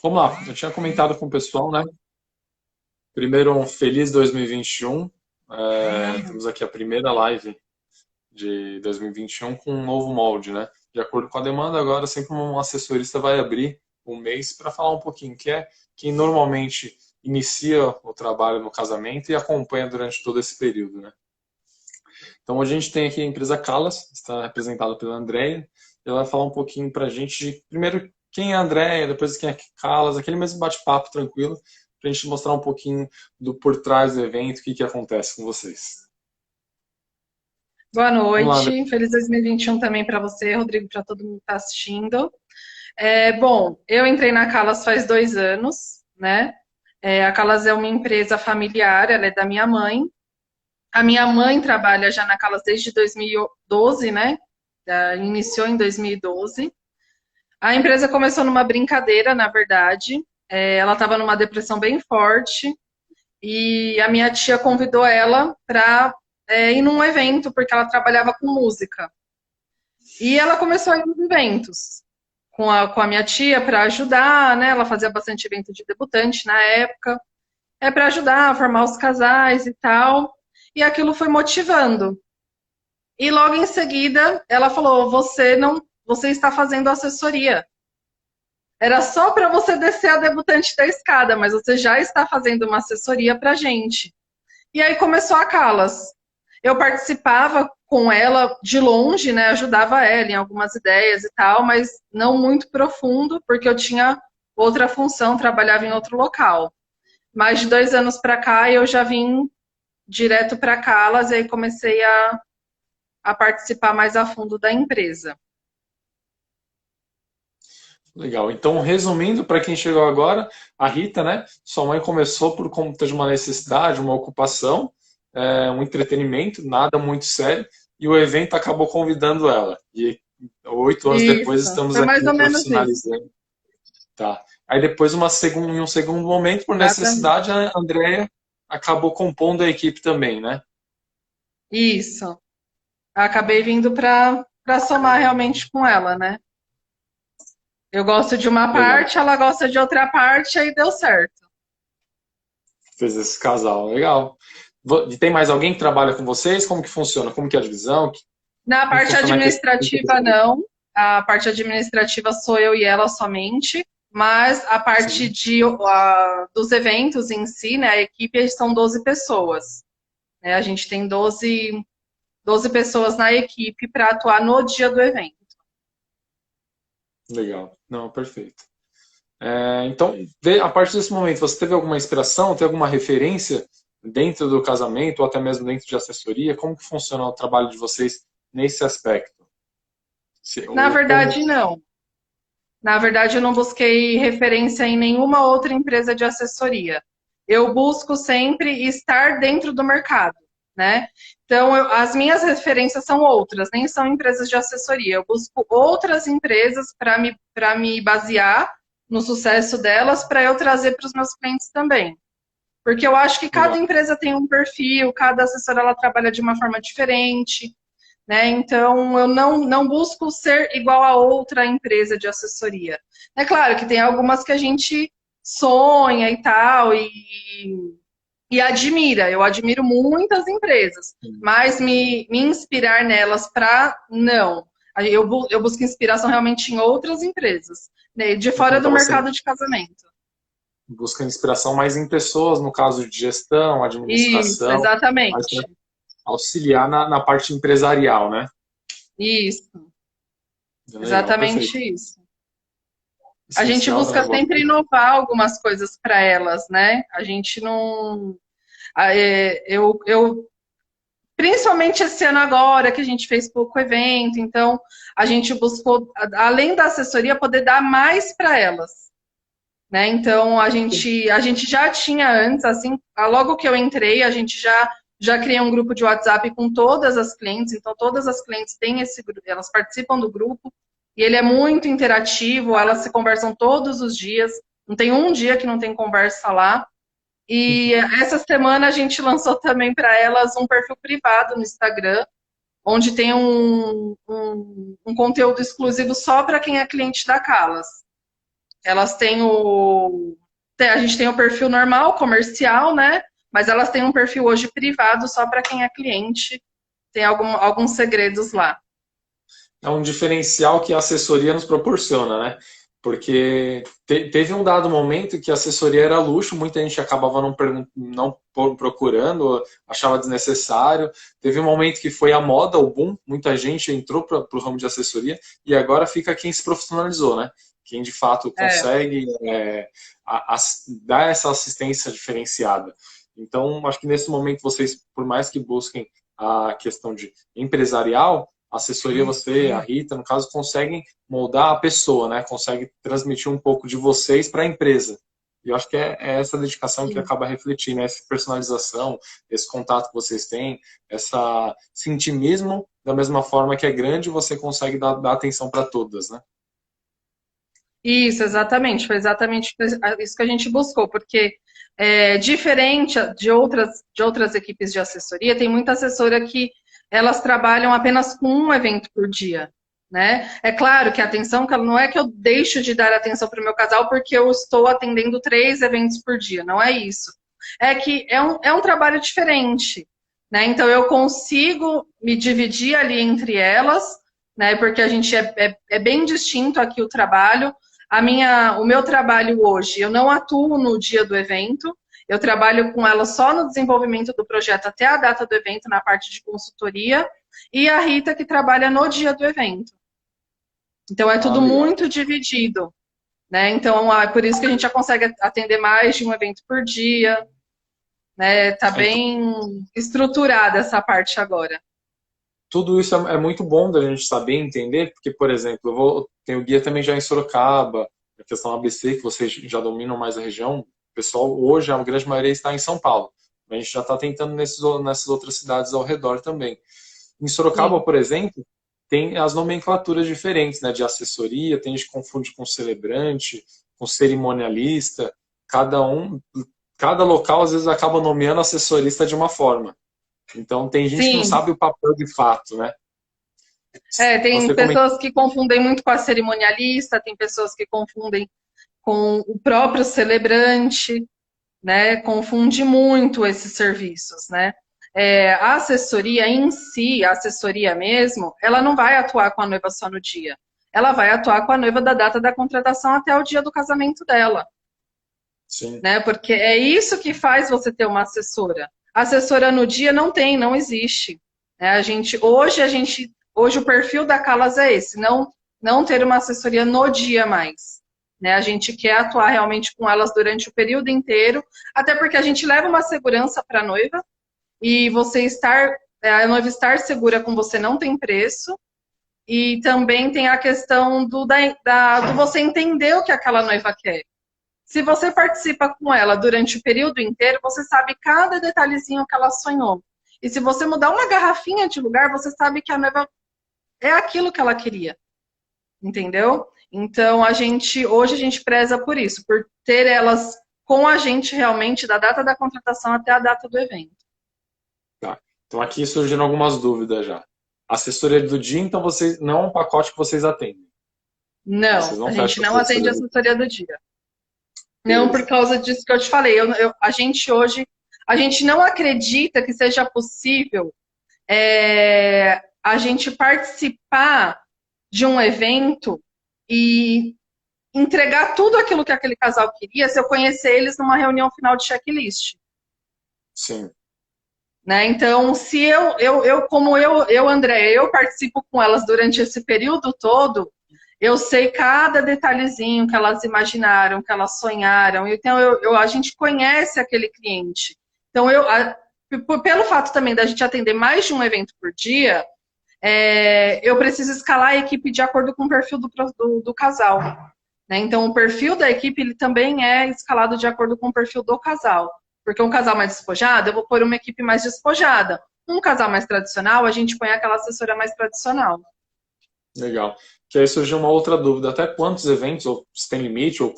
Vamos lá, eu tinha comentado com o pessoal, né? Primeiro, um feliz 2021. Temos aqui a primeira live de 2021 com um novo molde, né? De acordo com a demanda, agora sempre um assessorista vai abrir um mês para falar um pouquinho, que é quem normalmente inicia o trabalho no casamento e acompanha durante todo esse período, né? Então, hoje a gente tem aqui a empresa Calas, está representada pela Andréia. Ela vai falar um pouquinho para a gente de, primeiro, quem é a Andréia, depois quem é a Calas, aquele mesmo bate-papo tranquilo, para a gente mostrar um pouquinho do por trás do evento, o que acontece com vocês. Boa Vamos lá, André. noite, feliz 2021 também para você, Rodrigo, para todo mundo que está assistindo. Bom, eu entrei na Calas faz 2 anos, né? A Calas é uma empresa familiar, ela é da minha mãe. A minha mãe trabalha já na Calas desde 2012, né? Iniciou em 2012. A empresa começou numa brincadeira, na verdade. Ela estava numa depressão bem forte e a minha tia convidou ela para ir num evento, porque ela trabalhava com música. E ela começou a ir nos eventos com a minha tia para ajudar, né? Ela fazia bastante evento de debutante na época, para ajudar a formar os casais e tal. E aquilo foi motivando. E logo em seguida, ela falou: "Você não, você está fazendo assessoria. Era só para você descer a debutante da escada, mas você já está fazendo uma assessoria para gente." E aí começou a Calas. Eu participava com ela de longe, né? Ajudava ela em algumas ideias e tal, mas não muito profundo, porque eu tinha outra função, trabalhava em outro local. Mas de 2 anos para cá eu já vim direto para Calas e aí comecei a participar mais a fundo da empresa. Legal. Então, resumindo, para quem chegou agora, a Rita, né? Sua mãe começou por conta de uma necessidade, uma ocupação, um entretenimento, nada muito sério, e o evento acabou convidando ela. E 8 anos depois Isso, estamos foi mais aqui ou menos isso. profissionalizando. Tá. Aí depois, em um segundo momento, por Exatamente. necessidade, a Andrea acabou compondo a equipe também, né? Isso. Acabei vindo para somar realmente com ela, né? Eu gosto de uma Legal. parte, ela gosta de outra parte, aí deu certo. Fez esse casal. Legal. E tem mais alguém que trabalha com vocês? Como que funciona? Como que é a divisão? Na Como parte funciona a questão administrativa, empresarial? não. A parte administrativa sou eu e ela somente, mas a parte Sim. dos eventos em si, né, a equipe são 12 pessoas. Né, a gente tem 12 pessoas na equipe para atuar no dia do evento. Legal. Não, perfeito. Então, a partir desse momento, você teve alguma inspiração, tem alguma referência dentro do casamento ou até mesmo dentro de assessoria? Como que funciona o trabalho de vocês nesse aspecto? Na Ou como... verdade, não. Na verdade, eu não busquei referência em nenhuma outra empresa de assessoria. Eu busco sempre estar dentro do mercado, né? Então, as minhas referências são outras, nem são empresas de assessoria. Eu busco outras empresas para me basear no sucesso delas, para eu trazer para os meus clientes também. Porque eu acho que cada Legal. empresa tem um perfil, cada assessora ela trabalha de uma forma diferente, né? Então, eu não busco ser igual a outra empresa de assessoria. É claro que tem algumas que a gente sonha e tal, e admira. Eu admiro muitas empresas, mas me inspirar nelas para não. Eu busco inspiração realmente em outras empresas, né? De fora do Então você mercado de casamento. busca inspiração mais em pessoas, no caso de gestão, Isso, administração, mais para exatamente. auxiliar na parte empresarial, né? Isso, Legal, exatamente perfeito. isso. A gente Essencial do busca negócio. sempre inovar algumas coisas para elas, né? A gente não. Principalmente esse ano agora, que a gente fez pouco evento, então a gente buscou, além da assessoria, poder dar mais para elas. Né? Então a gente já tinha antes, assim, logo que eu entrei, a gente já criou um grupo de WhatsApp com todas as clientes, então todas as clientes têm esse grupo, elas participam do grupo, e ele é muito interativo, elas se conversam todos os dias, não tem um dia que não tem conversa lá. E essa semana a gente lançou também para elas um perfil privado no Instagram, onde tem um conteúdo exclusivo só para quem é cliente da Calas. Elas têm a gente tem o perfil normal, comercial, né? Mas elas têm um perfil hoje privado só para quem é cliente. Tem alguns segredos lá. É um diferencial que a assessoria nos proporciona, né? Porque teve um dado momento que a assessoria era luxo, muita gente acabava não procurando, achava desnecessário. Teve um momento que foi a moda, o boom, muita gente entrou para o ramo de assessoria e agora fica quem se profissionalizou, né? Quem de fato consegue dar essa assistência diferenciada. Então, acho que nesse momento vocês, por mais que busquem a questão de empresarial, a assessoria, você, a Rita, no caso, conseguem moldar a pessoa, né? Consegue transmitir um pouco de vocês para a empresa. E eu acho que é essa dedicação que acaba refletindo, essa personalização, esse contato que vocês têm, esse intimismo, da mesma forma que é grande, você consegue dar atenção para todas, né? Isso, exatamente. Foi exatamente isso que a gente buscou, porque diferente de outras equipes de assessoria, tem muita assessora que elas trabalham apenas com um evento por dia, né? É claro que a atenção, não é que eu deixo de dar atenção para o meu casal porque eu estou atendendo 3 eventos por dia, não é isso. É que é um trabalho diferente, né? Então eu consigo me dividir ali entre elas, né? Porque a gente é bem distinto aqui o trabalho. O meu trabalho hoje, eu não atuo no dia do evento, eu trabalho com ela só no desenvolvimento do projeto até a data do evento, na parte de consultoria, e a Rita que trabalha no dia do evento. Então é tudo muito dividido, né? Então é por isso que a gente já consegue atender mais de um evento por dia, né? Tá bem estruturada essa parte agora. Tudo isso é muito bom da gente saber e entender, porque, por exemplo, tenho guia também já em Sorocaba, a questão ABC, que vocês já dominam mais a região. O pessoal, hoje, a grande maioria está em São Paulo. A gente já está tentando nessas outras cidades ao redor também. Em Sorocaba, sim, por exemplo, tem as nomenclaturas diferentes, né, de assessoria, tem gente que confunde com celebrante, com cerimonialista. Cada local, às vezes, acaba nomeando assessorista de uma forma. Então, tem gente que não sabe o papel de fato, né? Tem pessoas que confundem muito com a cerimonialista, tem pessoas que confundem com o próprio celebrante, né? Confunde muito esses serviços, né? A assessoria em si, a assessoria mesmo, ela não vai atuar com a noiva só no dia. Ela vai atuar com a noiva da data da contratação até o dia do casamento dela. Sim. Né? Porque é isso que faz você ter uma assessora. Assessora no dia não existe. Hoje o perfil da Calas é esse, não ter uma assessoria no dia mais. Né? A gente quer atuar realmente com elas durante o período inteiro, até porque a gente leva uma segurança para a noiva, e a noiva estar segura com você não tem preço, e também tem a questão do você entender o que aquela noiva quer. Se você participa com ela durante o período inteiro, você sabe cada detalhezinho que ela sonhou. E se você mudar uma garrafinha de lugar, você sabe que a noiva é aquilo que ela queria. Entendeu? Então, hoje a gente preza por isso, por ter elas com a gente realmente da data da contratação até a data do evento. Tá. Então, aqui surgiram algumas dúvidas já. Assessoria do dia, então, não é um pacote que vocês atendem? Não, a gente não atende a assessoria do dia. Não, por causa disso que eu te falei. A gente não acredita que seja possível a gente participar de um evento e entregar tudo aquilo que aquele casal queria se eu conhecer eles numa reunião final de checklist. Sim. Né? Então, se André, eu participo com elas durante esse período todo, eu sei cada detalhezinho que elas imaginaram, que elas sonharam. Então, a gente conhece aquele cliente. Então, pelo fato também da gente atender mais de um evento por dia, eu preciso escalar a equipe de acordo com o perfil do casal. Né? Então, o perfil da equipe ele também é escalado de acordo com o perfil do casal. Porque um casal mais despojado, eu vou pôr uma equipe mais despojada. Um casal mais tradicional, a gente põe aquela assessora mais tradicional. Legal. Que aí surgiu uma outra dúvida. Até quantos eventos, ou se tem limite, ou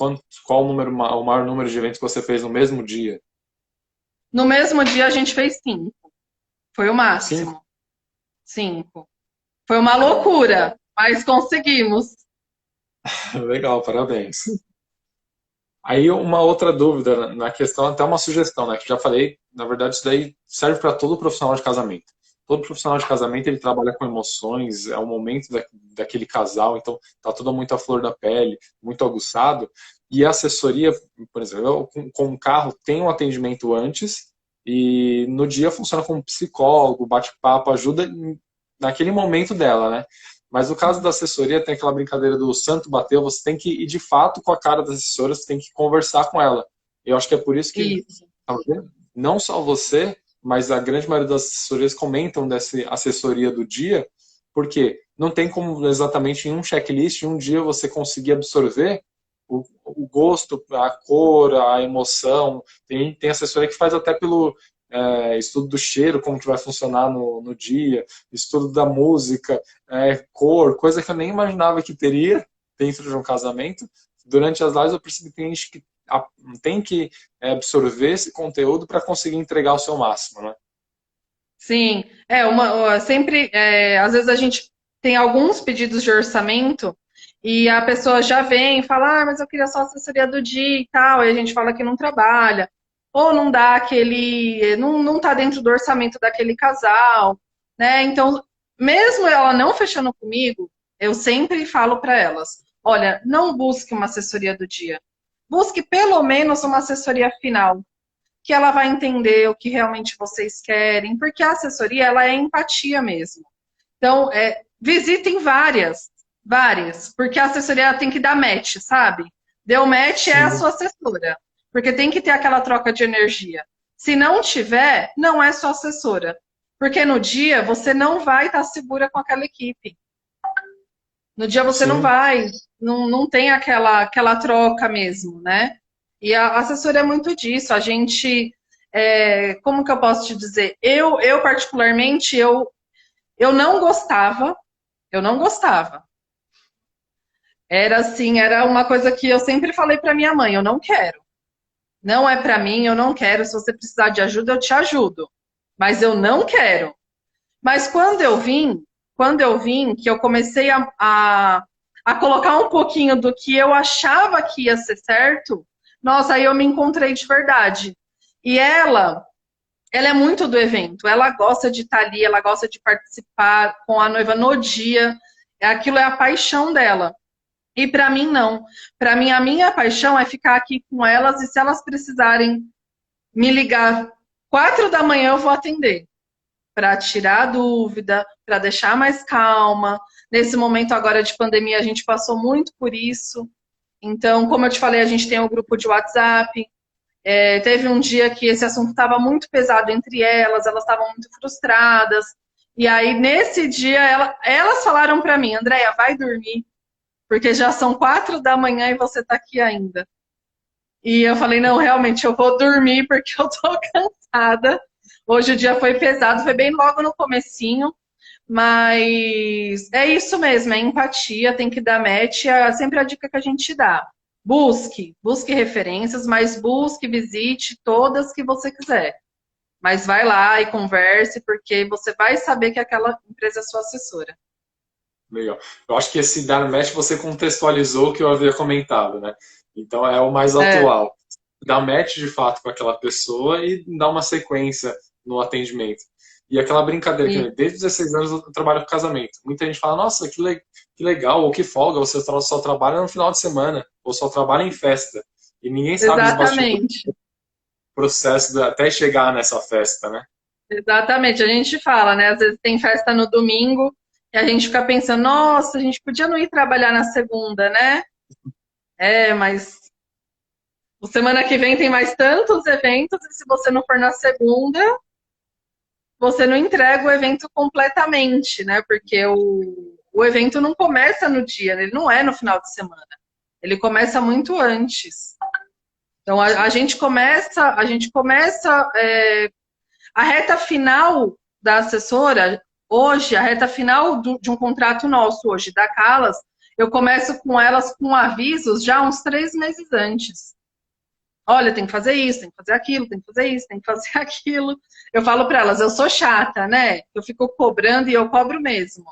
qual o maior número de eventos que você fez no mesmo dia? No mesmo dia a gente fez 5. Foi o máximo. 5. Foi uma loucura, mas conseguimos. Legal, parabéns. Aí uma outra dúvida na questão, até uma sugestão, né? Que eu já falei, na verdade, isso daí serve para todo profissional de casamento. Todo profissional de casamento ele trabalha com emoções, é o momento daquele casal, então tá tudo muito à flor da pele, muito aguçado. E a assessoria, por exemplo, eu, com um carro tem um atendimento antes e no dia funciona como psicólogo, bate-papo, ajuda naquele momento dela, né? Mas no caso da assessoria, tem aquela brincadeira do santo bateu, você tem que ir de fato com a cara da assessora, você tem que conversar com ela. Eu acho que é por isso que Isso. tá vendo? Não só você, mas a grande maioria das assessorias comentam dessa assessoria do dia, porque não tem como exatamente em um checklist, em um dia você conseguir absorver o gosto, a cor, a emoção. Tem assessoria que faz até pelo estudo do cheiro, como que vai funcionar no dia, estudo da música, cor, coisa que eu nem imaginava que teria dentro de um casamento. Durante as lives eu percebi que tem gente que tem que absorver esse conteúdo para conseguir entregar o seu máximo, né? Sim, sempre, às vezes a gente tem alguns pedidos de orçamento e a pessoa já vem e fala, mas eu queria só assessoria do dia e tal, e a gente fala que não trabalha, ou não dá não tá dentro do orçamento daquele casal, né? Então, mesmo ela não fechando comigo, eu sempre falo para elas, olha, não busque uma assessoria do dia, busque pelo menos uma assessoria final que ela vai entender o que realmente vocês querem, porque a assessoria ela é empatia mesmo. Então, visitem várias, porque a assessoria tem que dar match, sabe? Deu match é a Sim. sua assessora, porque tem que ter aquela troca de energia. Se não tiver, não é sua assessora, porque no dia você não vai estar segura com aquela equipe. No dia você não Sim. vai, não tem aquela troca mesmo, né? E a assessoria é muito disso. A gente, como que eu posso te dizer? Eu particularmente, eu não gostava, eu não gostava. Era assim, era uma coisa que eu sempre falei para minha mãe, eu não quero. Não é para mim, eu não quero. Se você precisar de ajuda, eu te ajudo. Mas eu não quero. Mas quando eu vim, que eu comecei a colocar um pouquinho do que eu achava que ia ser certo, nossa, aí eu me encontrei de verdade. E ela é muito do evento, ela gosta de estar ali, ela gosta de participar com a noiva no dia, aquilo é a paixão dela. E para mim, não. Para mim, a minha paixão é ficar aqui com elas e se elas precisarem me ligar 4 da manhã, eu vou atender para tirar a dúvida, para deixar mais calma. Nesse momento agora de pandemia, a gente passou muito por isso. Então, como eu te falei, a gente tem um grupo de WhatsApp. Teve um dia que esse assunto estava muito pesado entre elas estavam muito frustradas. E aí, nesse dia, elas falaram para mim, Andréia, vai dormir, porque já são 4 da manhã e você está aqui ainda. E eu falei, não, realmente, eu vou dormir porque eu tô cansada. Hoje o dia foi pesado, foi bem logo no comecinho, mas é isso mesmo, é empatia, tem que dar match, é sempre a dica que a gente dá. Busque referências, mas busque, visite todas que você quiser. Mas vai lá e converse, porque você vai saber que aquela empresa é sua assessora. Legal. Eu acho que esse dar match você contextualizou o que eu havia comentado, né? Então é o mais É, atual. Dar match de fato com aquela pessoa e dar uma sequência no atendimento. E aquela brincadeira e, que desde os 16 anos eu trabalho com casamento. Muita gente fala, nossa, que legal, ou que folga, você só trabalha no final de semana, ou só trabalha em festa. E ninguém sabe os bastidores exatamente. do processo até chegar nessa festa, né? Exatamente, a gente fala, né? Às vezes tem festa no domingo e a gente fica pensando, nossa, a gente podia não ir trabalhar na segunda, né? Mas semana que vem tem mais tantos eventos e se você não for na segunda, você não entrega o evento completamente, né? Porque o evento não começa no dia, ele não é no final de semana. Ele começa muito antes. Então a gente começa a reta final da assessora, hoje, a reta final de um contrato nosso hoje, da Calas, eu começo com elas com avisos já uns 3 meses antes. Olha, tem que fazer isso, tem que fazer aquilo, tem que fazer isso, tem que fazer aquilo. Eu falo para elas, eu sou chata, né? Eu fico cobrando e eu cobro mesmo.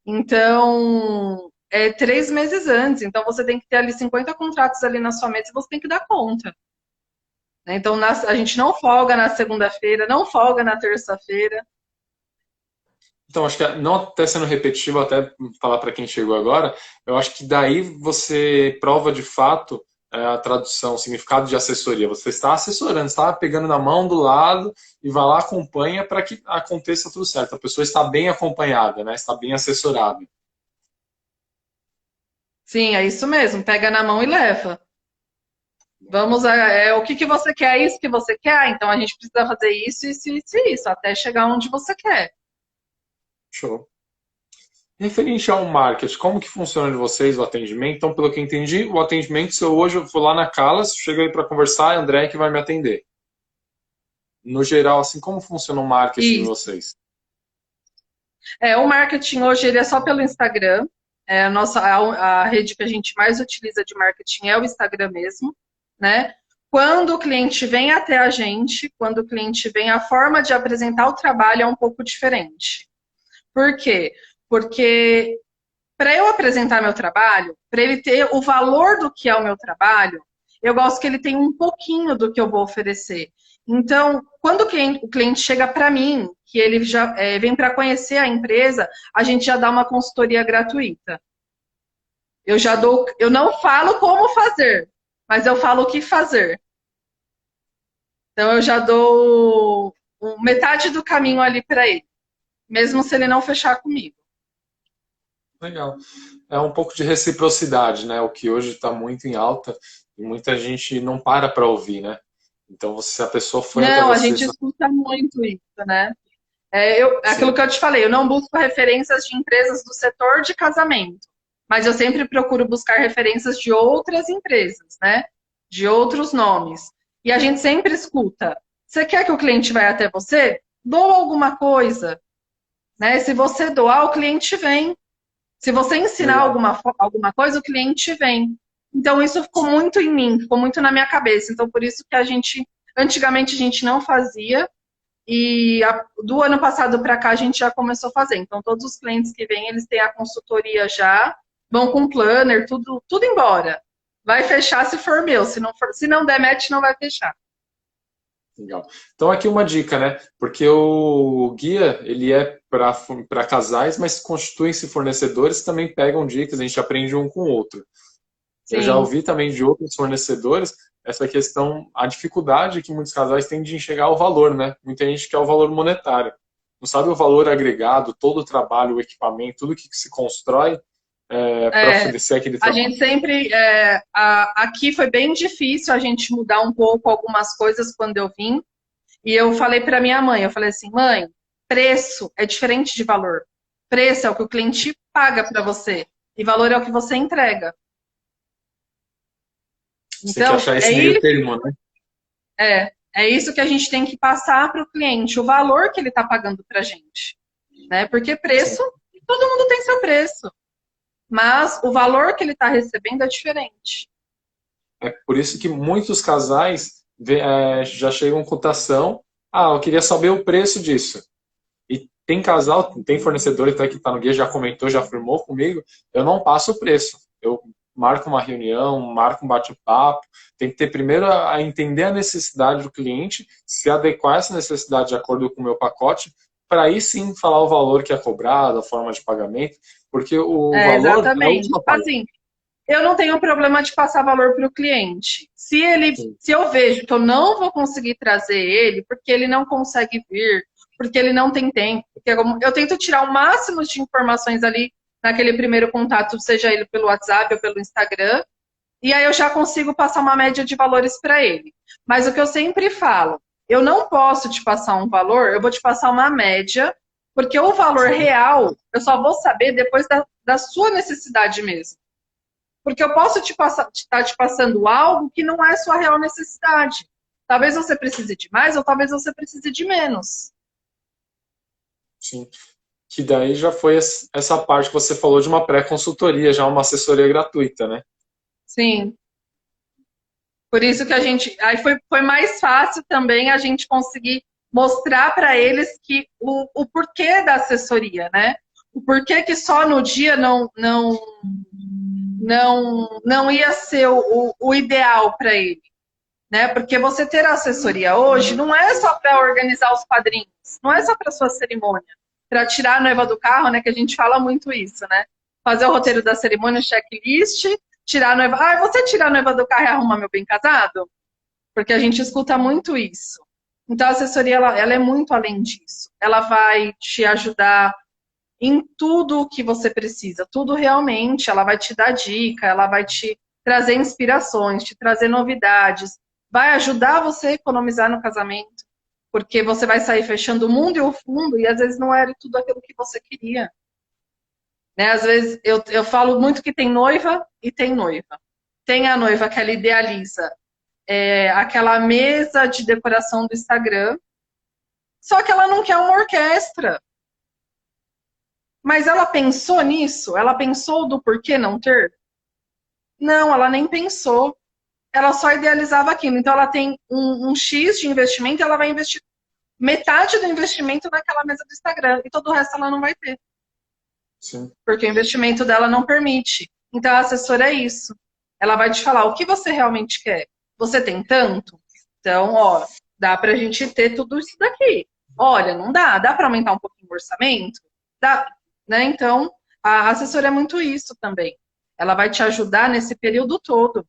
Então, é 3 meses antes. Então, você tem que ter ali 50 contratos ali na sua mesa e você tem que dar conta. Né? Então, a gente não folga na segunda-feira, não folga na terça-feira. Então, acho que não até sendo repetitivo, até falar para quem chegou agora, eu acho que daí você prova de fato a tradução, o significado de assessoria. Você está assessorando, está pegando na mão do lado e vai lá, acompanha para que aconteça tudo certo. A pessoa está bem acompanhada, né? Está bem assessorada. Sim, é isso mesmo. Pega na mão e leva. Vamos, o que você quer, é isso que você quer? Então a gente precisa fazer isso, isso, isso, isso, até chegar onde você quer. Show. Referente ao marketing, como que funciona de vocês o atendimento? Então, pelo que eu entendi, o atendimento, se eu hoje eu vou lá na Calas, chego aí para conversar, é André que vai me atender. No geral, assim, como funciona o marketing de Isso. vocês? O marketing hoje ele é só pelo Instagram. A rede que a gente mais utiliza de marketing é o Instagram mesmo, né? Quando o cliente vem até a gente, quando o cliente vem, a forma de apresentar o trabalho é um pouco diferente. Por quê? Porque para eu apresentar meu trabalho, para ele ter o valor do que é o meu trabalho, eu gosto que ele tenha um pouquinho do que eu vou oferecer. Então, quando o cliente chega para mim, que ele já vem para conhecer a empresa, a gente já dá uma consultoria gratuita. Eu não falo como fazer, mas eu falo o que fazer. Então, eu já dou metade do caminho ali para ele, mesmo se ele não fechar comigo. Legal. É um pouco de reciprocidade, né? O que hoje está muito em alta e muita gente não para ouvir, né? Então, se a pessoa foi até Não, a você, gente escuta muito isso, né? Aquilo sim, que eu te falei, eu não busco referências de empresas do setor de casamento, mas eu sempre procuro buscar referências de outras empresas, né? De outros nomes. E a gente sempre escuta. Você quer que o cliente vá até você? Doa alguma coisa, né? Se você doar, o cliente vem. Se você ensinar legal. alguma coisa, o cliente vem. Então, isso ficou muito em mim, ficou muito na minha cabeça. Então, por isso que antigamente a gente não fazia, e do ano passado para cá a gente já começou a fazer. Então, todos os clientes que vêm, eles têm a consultoria já, vão com planner, tudo embora. Vai fechar se for meu, se não der match, não vai fechar. Legal. Então aqui uma dica, né? Porque o guia, ele é para casais, mas constituem-se fornecedores que também pegam dicas, a gente aprende um com o outro. Eu já Sim, ouvi também de outros fornecedores essa questão, a dificuldade que muitos casais têm de enxergar o valor, né? Muita gente quer o valor monetário. Não sabe o valor agregado, todo o trabalho, o equipamento, tudo que se constrói para é, oferecer aquele a trabalho. gente sempre. Aqui foi bem difícil a gente mudar um pouco algumas coisas quando eu vim. E eu falei para minha mãe, eu falei assim, mãe, preço é diferente de valor. Preço é o que o cliente paga para você e valor é o que você entrega. Você tem que Então, achar esse meio termo, né? é isso que a gente tem que passar para o cliente, o valor que ele está pagando para a gente. Né? Porque Sim. preço, todo mundo tem seu preço, mas o valor que ele está recebendo é diferente. É por isso que muitos casais já chegam com cotação. Ah, eu queria saber o preço disso. E tem casal, tem fornecedor até que está no guia, já comentou, já afirmou comigo, eu não passo o preço. Eu marco uma reunião, marco um bate-papo. Tem que ter primeiro a entender a necessidade do cliente, se adequar a essa necessidade de acordo com o meu pacote, para aí sim falar o valor que é cobrado, a forma de pagamento, porque o valor é a Exatamente. última parte. Assim, eu não tenho problema de passar valor para o cliente. Sim, Se eu vejo que eu não vou conseguir trazer ele, porque ele não consegue vir, porque ele não tem tempo, porque eu tento tirar o máximo de informações ali naquele primeiro contato, seja ele pelo WhatsApp ou pelo Instagram, e aí eu já consigo passar uma média de valores para ele. Mas o que eu sempre falo, eu não posso te passar um valor, eu vou te passar uma média, porque o valor sim, real eu só vou saber depois da sua necessidade mesmo. Porque eu posso estar te passando algo que não é sua real necessidade. Talvez você precise de mais ou talvez você precise de menos. sim. Que daí já foi essa parte que você falou de uma pré-consultoria, já uma assessoria gratuita, né? Sim. Por isso que a gente. Aí foi mais fácil também a gente conseguir mostrar para eles que o porquê da assessoria, né? O porquê que só no dia não ia ser o ideal para ele. Né? Porque você ter a assessoria hoje não é só para organizar os padrinhos, não é só para sua cerimônia, para tirar a noiva do carro, né? Que a gente fala muito isso, né? Fazer o roteiro da cerimônia, checklist, tirar a noiva. Ah, você tira a noiva do carro e arruma meu bem casado? Porque a gente escuta muito isso. Então a assessoria ela é muito além disso. Ela vai te ajudar em tudo o que você precisa, tudo realmente. Ela vai te dar dica, ela vai te trazer inspirações, te trazer novidades, vai ajudar você a economizar no casamento, porque você vai sair fechando o mundo e o fundo, e às vezes não era tudo aquilo que você queria. Né? Às vezes eu falo muito que tem noiva e tem noiva. Tem a noiva que ela idealiza aquela mesa de decoração do Instagram, só que ela não quer uma orquestra. Mas ela pensou nisso? Ela pensou do porquê não ter? Não, ela nem pensou. Ela só idealizava aquilo. Então, ela tem um X de investimento e ela vai investir metade do investimento naquela mesa do Instagram. E todo o resto ela não vai ter. Sim. Porque o investimento dela não permite. Então, a assessora é isso. Ela vai te falar o que você realmente quer. Você tem tanto? Então, ó, dá pra gente ter tudo isso daqui. Olha, não dá. Dá pra aumentar um pouquinho o orçamento? Dá. Né? Então, a assessora é muito isso também. Ela vai te ajudar nesse período todo.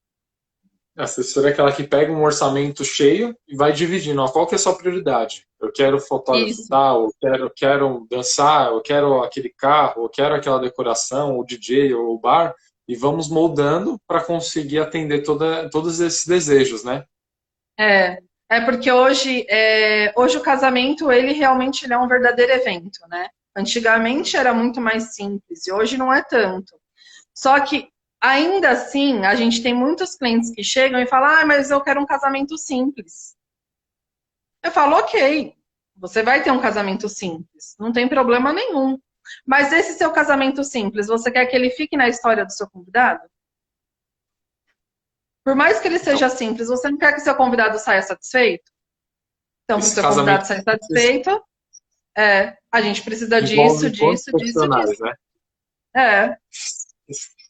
A assessora é aquela que pega um orçamento cheio e vai dividindo. Ó, qual que é a sua prioridade? Eu quero fotógrafo Isso, tal, eu quero dançar, eu quero aquele carro, eu quero aquela decoração, o DJ ou o bar, e vamos moldando para conseguir atender todos esses desejos, né? é. É porque hoje o casamento, ele realmente é um verdadeiro evento, né? Antigamente era muito mais simples e hoje não é tanto. Só que, ainda assim, a gente tem muitos clientes que chegam e falam, ah, mas eu quero um casamento simples. Eu falo, ok, você vai ter um casamento simples, não tem problema nenhum. Mas esse seu casamento simples, você quer que ele fique na história do seu convidado? Por mais que ele Então, seja simples, você não quer que seu convidado saia satisfeito? Então, para o esse seu convidado casamento sair satisfeito, a gente precisa disso, envolve quantos disso, disso, profissionais, disso. né? É,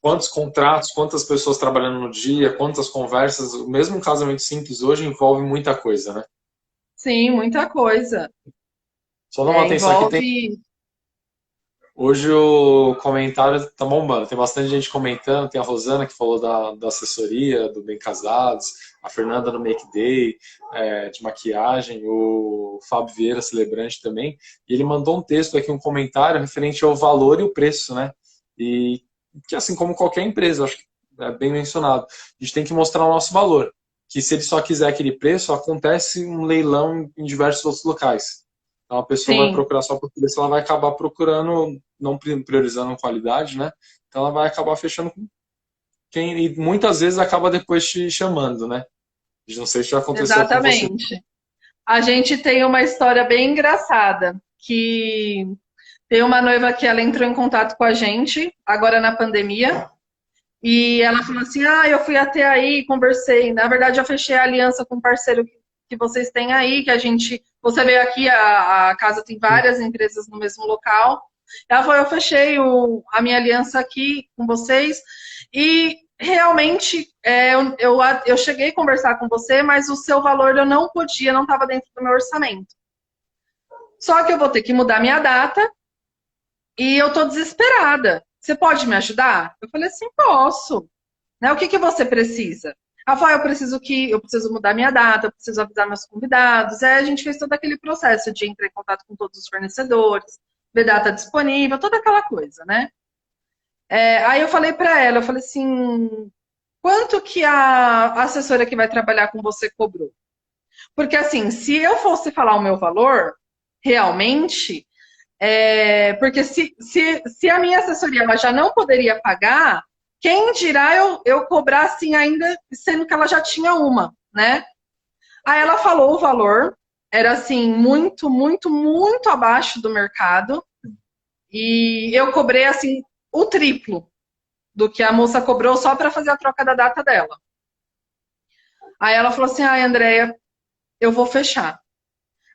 Quantos contratos, quantas pessoas trabalhando no dia, quantas conversas. Mesmo um casamento simples hoje envolve muita coisa, né? sim, muita coisa. Só dar uma atenção aqui, tem Envolve. hoje o comentário tá bombando, tem bastante gente comentando, tem a Rosana que falou da assessoria, do Bem Casados, a Fernanda no Make Day, de maquiagem, o Fábio Vieira, celebrante também, e ele mandou um texto aqui, um comentário referente ao valor e o preço, né? E que assim como qualquer empresa, acho que é bem mencionado, a gente tem que mostrar o nosso valor, que se ele só quiser aquele preço, acontece um leilão em diversos outros locais. Então a pessoa vai Sim, procurar só por preço, ela vai acabar procurando, não priorizando qualidade, né? Então ela vai acabar fechando com quem, e muitas vezes acaba depois te chamando, né? Não sei se já aconteceu com você. exatamente. A gente tem uma história bem engraçada, que tem uma noiva que ela entrou em contato com a gente, agora na pandemia, e ela falou assim, ah, eu fui até aí, conversei, na verdade eu fechei a aliança com um parceiro que vocês têm aí, que a gente, você veio aqui, a casa tem várias empresas no mesmo local, ela falou, eu fechei a minha aliança aqui com vocês, e realmente eu cheguei a conversar com você, mas o seu valor eu não podia, não estava dentro do meu orçamento. Só que eu vou ter que mudar minha data e eu tô desesperada. Você pode me ajudar? Eu falei assim, posso. Né? O que você precisa? Ela falou, eu preciso mudar minha data, eu preciso avisar meus convidados. Aí a gente fez todo aquele processo de entrar em contato com todos os fornecedores, ver data disponível, toda aquela coisa, né? Aí eu falei para ela, eu falei assim, quanto que a assessora que vai trabalhar com você cobrou? Porque assim, se eu fosse falar o meu valor, realmente, porque se a minha assessoria ela já não poderia pagar, quem dirá eu cobrar assim ainda, sendo que ela já tinha uma, né? Aí ela falou o valor, era assim, muito, muito, muito abaixo do mercado, e eu cobrei assim o triplo do que a moça cobrou só para fazer a troca da data dela. Aí ela falou assim, ai, Andréia, eu vou fechar.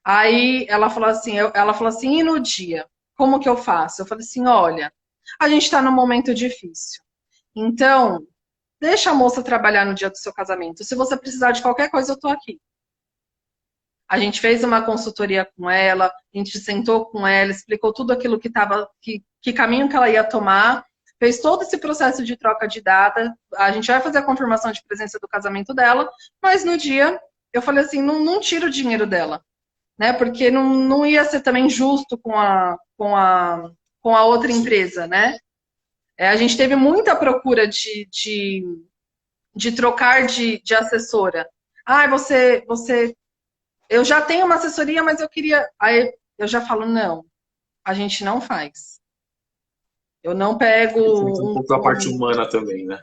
Aí ela falou assim, e no dia? Como que eu faço? Eu falei assim, olha, a gente está num momento difícil. Então, deixa a moça trabalhar no dia do seu casamento. Se você precisar de qualquer coisa, eu tô aqui. A gente fez uma consultoria com ela, a gente sentou com ela, explicou tudo aquilo que caminho que ela ia tomar, fez todo esse processo de troca de data. A gente vai fazer a confirmação de presença do casamento dela, mas no dia eu falei assim, não tira o dinheiro dela, né? Porque não ia ser também justo com a outra empresa, né? A gente teve muita procura de trocar de assessora. Ah, eu já tenho uma assessoria, mas eu queria. Aí eu já falo, não, a gente não faz. Eu não pego Um pouco da parte humana também, né?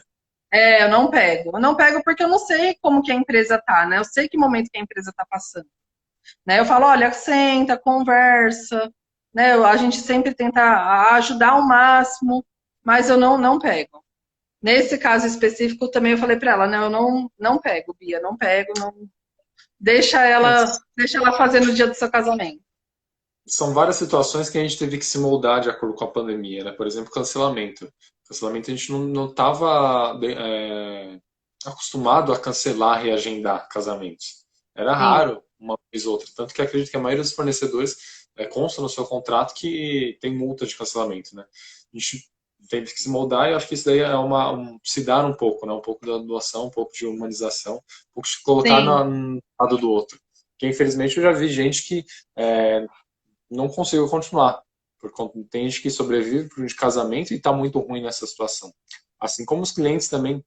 eu não pego. Eu não pego porque eu não sei como que a empresa tá, né? Eu sei que momento que a empresa tá passando. Né? Eu falo, olha, senta, conversa, né? A gente sempre tenta ajudar ao máximo, mas eu não pego. Nesse caso específico, também eu falei para ela, não, eu não pego, Bia, não pego, não. Deixa ela fazer no dia do seu casamento. São várias situações que a gente teve que se moldar de acordo com a pandemia, né? Por exemplo, cancelamento. Cancelamento a gente não estava acostumado a cancelar, reagendar casamentos. Era Sim, raro uma vez ou outra. Tanto que acredito que a maioria dos fornecedores consta no seu contrato que tem multa de cancelamento, né? A gente teve que se moldar e eu acho que isso daí é se dar um pouco, né? Um pouco da doação, um pouco de humanização, um pouco de colocar sim, no lado do outro. Porque, infelizmente, eu já vi gente que não consigo continuar. Porque tem gente que sobrevive por de casamento e está muito ruim nessa situação. Assim como os clientes também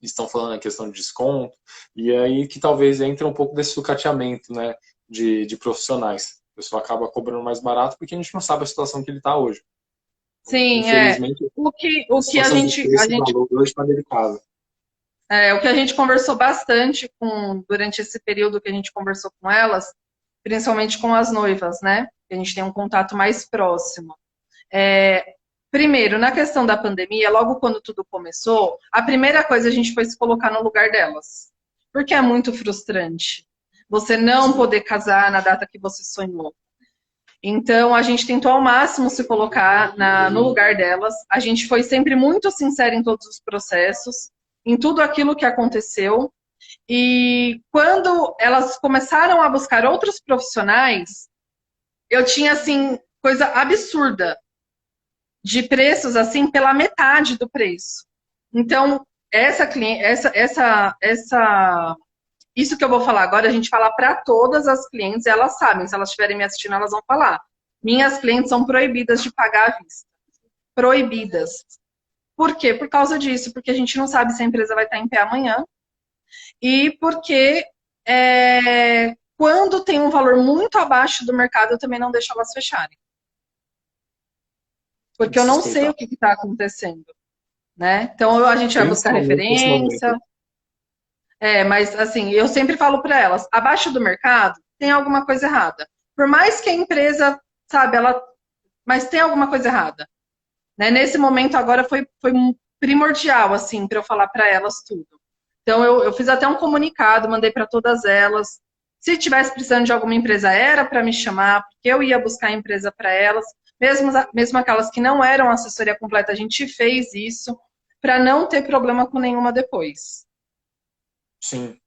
estão falando a questão de desconto, e aí que talvez entre um pouco desse sucateamento, né, de profissionais. O pessoal acaba cobrando mais barato porque a gente não sabe a situação que ele está hoje. sim, Infelizmente, O a que situação de preço e valor hoje está delicada. o que a gente conversou bastante durante esse período que a gente conversou com elas, principalmente com as noivas, né? Que a gente tem um contato mais próximo. É, primeiro, na questão da pandemia, logo quando tudo começou, a primeira coisa a gente foi se colocar no lugar delas. Porque é muito frustrante você não Sim. poder casar na data que você sonhou. Então, a gente tentou ao máximo se colocar no lugar delas. A gente foi sempre muito sincera em todos os processos, em tudo aquilo que aconteceu. E quando elas começaram a buscar outros profissionais, eu tinha, assim, coisa absurda de preços, assim, pela metade do preço. Então, isso que eu vou falar agora, a gente fala para todas as clientes, elas sabem, se elas estiverem me assistindo, elas vão falar. Minhas clientes são proibidas de pagar à vista. Proibidas. Por quê? Por causa disso, porque a gente não sabe se a empresa vai estar em pé amanhã e porque quando tem um valor muito abaixo do mercado, eu também não deixo elas fecharem. Tem Porque que eu se não sei respeitar. o que está acontecendo, né? Então a gente vai buscar Principalmente nesse referência. momento. Mas assim, eu sempre falo para elas, abaixo do mercado tem alguma coisa errada. Por mais que a empresa, sabe, mas tem alguma coisa errada. Né? Nesse momento agora foi primordial, assim, para eu falar para elas tudo. Então eu fiz até um comunicado, mandei para todas elas. Se tivesse precisando de alguma empresa, era para me chamar, porque eu ia buscar a empresa para elas. Mesmo aquelas que não eram assessoria completa, a gente fez isso para não ter problema com nenhuma depois. Sim.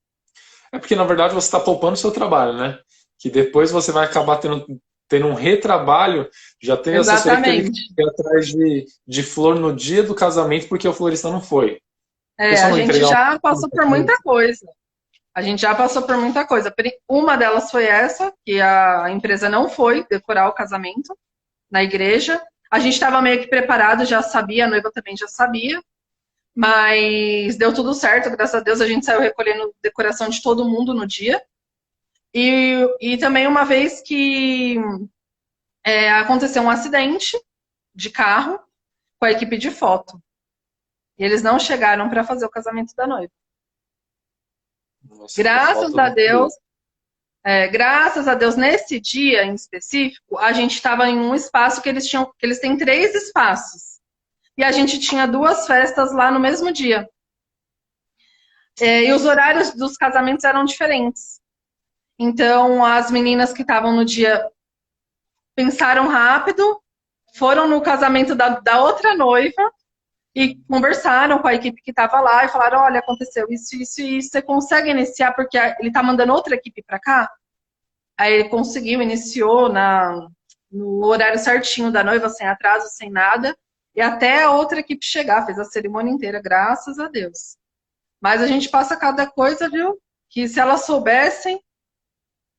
É porque, na verdade, você está poupando o seu trabalho, né? Que depois você vai acabar tendo um retrabalho. Já teve assessora que teve que Exatamente. ir atrás de flor no dia do casamento porque o florista não foi. Porque só A não gente entregar já um passou por muita coisa. A gente já passou por muita coisa. Uma delas foi essa, que a empresa não foi decorar o casamento na igreja. A gente estava meio que preparado, já sabia, a noiva também já sabia, mas deu tudo certo, graças a Deus. A gente saiu recolhendo decoração de todo mundo no dia. E também uma vez que aconteceu um acidente de carro com a equipe de foto. E eles não chegaram para fazer o casamento da noiva. Nossa, por Graças foto a não foi. Deus, graças a Deus, nesse dia em específico, a gente estava em um espaço que eles têm 3 espaços. E a gente tinha 2 festas lá no mesmo dia. E os horários dos casamentos eram diferentes. Então, as meninas que estavam no dia pensaram rápido, foram no casamento da outra noiva e conversaram com a equipe que estava lá e falaram, olha, aconteceu isso, isso e isso, você consegue iniciar porque ele está mandando outra equipe para cá? Aí ele conseguiu, iniciou no horário certinho da noiva, sem atraso, sem nada, e até a outra equipe chegar, fez a cerimônia inteira, graças a Deus. Mas a gente passa cada coisa, viu? Que se elas soubessem...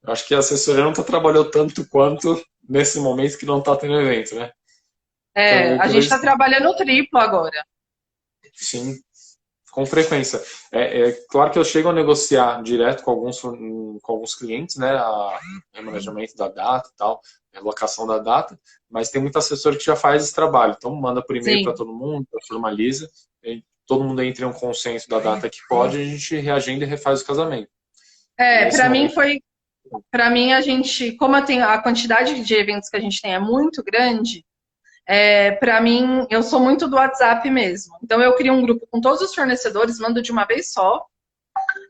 Eu acho que a assessoria nunca trabalhou tanto quanto nesse momento que não está tendo evento, né? Então, a gente está trabalhando o triplo agora. Sim, com frequência. É claro que eu chego a negociar direto com alguns clientes, né? O remanejamento da data e tal, a alocação da data, mas tem muito assessor que já faz esse trabalho. Então, manda por e-mail para todo mundo, formaliza, todo mundo entra em um consenso da data que pode, a gente reagenda e refaz o casamento. Para mim foi... Para mim, a gente, como a quantidade de eventos que a gente tem é muito grande, para mim, eu sou muito do WhatsApp mesmo. Então, eu crio um grupo com todos os fornecedores, mando de uma vez só,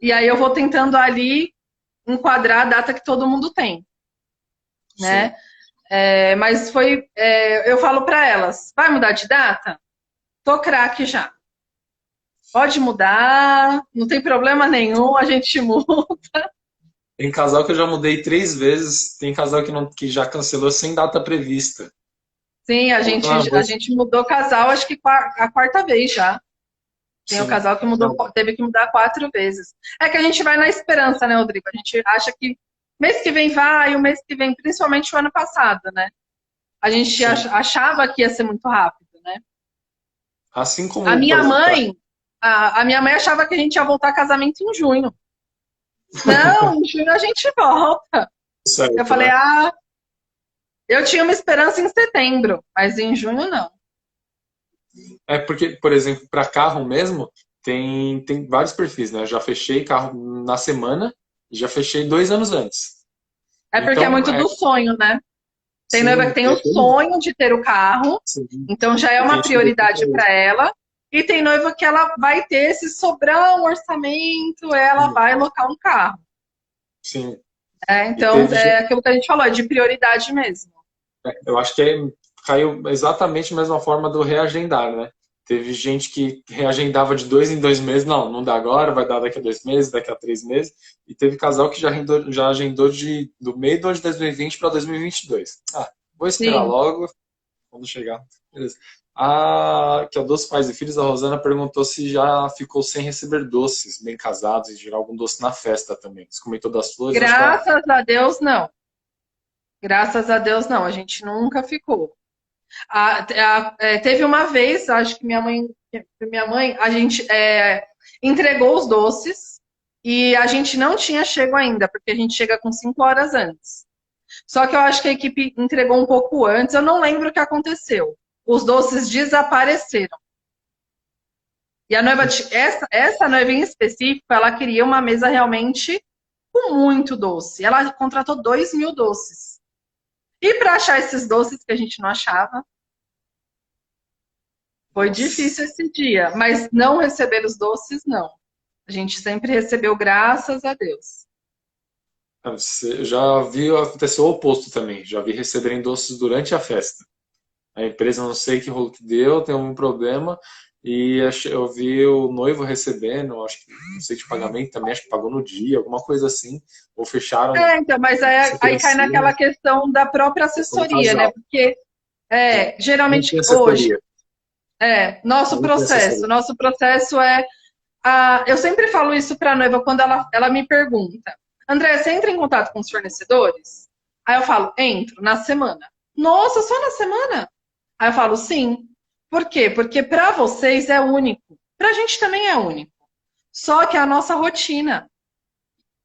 e aí eu vou tentando ali enquadrar a data que todo mundo tem, né? Mas eu falo para elas, vai mudar de data? Tô craque já. Pode mudar, não tem problema nenhum, a gente muda. Tem casal que eu já mudei 3 vezes, tem casal que já cancelou sem data prevista. Sim, a gente mudou casal, acho que a quarta vez já. Tem um casal que teve que mudar 4 vezes. É que a gente vai na esperança, né, Rodrigo? A gente acha que mês que vem vai, o mês que vem, principalmente o ano passado, né? A gente achava que ia ser muito rápido, né? Assim como a minha mãe achava que a gente ia voltar a casamento em junho. Não, em junho a gente volta. Certo, eu falei, eu tinha uma esperança em setembro, mas em junho não. Porque, por exemplo, para carro mesmo, tem vários perfis, né? Eu já fechei carro na semana e já fechei 2 anos antes. Porque então, é muito do sonho, né? Tem noiva que tem o sonho de ter o carro, então já é uma prioridade para ela. E tem noiva que ela vai ter, se sobrar um orçamento, ela vai alocar um carro. Sim. Então, aquilo que a gente falou, é de prioridade mesmo. Eu acho que caiu exatamente a mesma forma do reagendar, né? Teve gente que reagendava de 2 em 2 meses, não dá agora, vai dar daqui a 2 meses, daqui a 3 meses. E teve casal que já agendou do meio de 2020 para 2022. Vou esperar logo, quando chegar. Beleza. Que é Doce Pais e Filhos, a Rosana perguntou se já ficou sem receber doces, bem casados, e gerar algum doce na festa também. Você comentou das flores. Graças a Deus, não. Graças a Deus, não. A gente nunca ficou. Teve uma vez, acho que minha mãe, a gente entregou os doces e a gente não tinha chego ainda, porque a gente chega com 5 horas antes. Só que eu acho que a equipe entregou um pouco antes, eu não lembro o que aconteceu. Os doces desapareceram. E a noiva, essa noiva em específico, ela queria uma mesa realmente com muito doce. Ela contratou 2.000 doces. E para achar esses doces que a gente não achava, foi difícil esse dia. Mas não receber os doces, não. A gente sempre recebeu, graças a Deus. Já vi acontecer o oposto também. Já vi receberem doces durante a festa. A empresa não sei que rolo que deu, tem algum problema. E eu vi o noivo recebendo, acho que não sei de pagamento também, acho que pagou no dia, alguma coisa assim. Ou fecharam. Então, mas aí cai naquela questão da própria assessoria, né? Porque geralmente hoje. Nosso processo é. Eu sempre falo isso para a noiva quando ela me pergunta: André, você entra em contato com os fornecedores? Aí eu falo: entro, na semana. Nossa, só na semana? Aí eu falo: sim. Por quê? Porque para vocês é único. Para a gente também é único. Só que é a nossa rotina.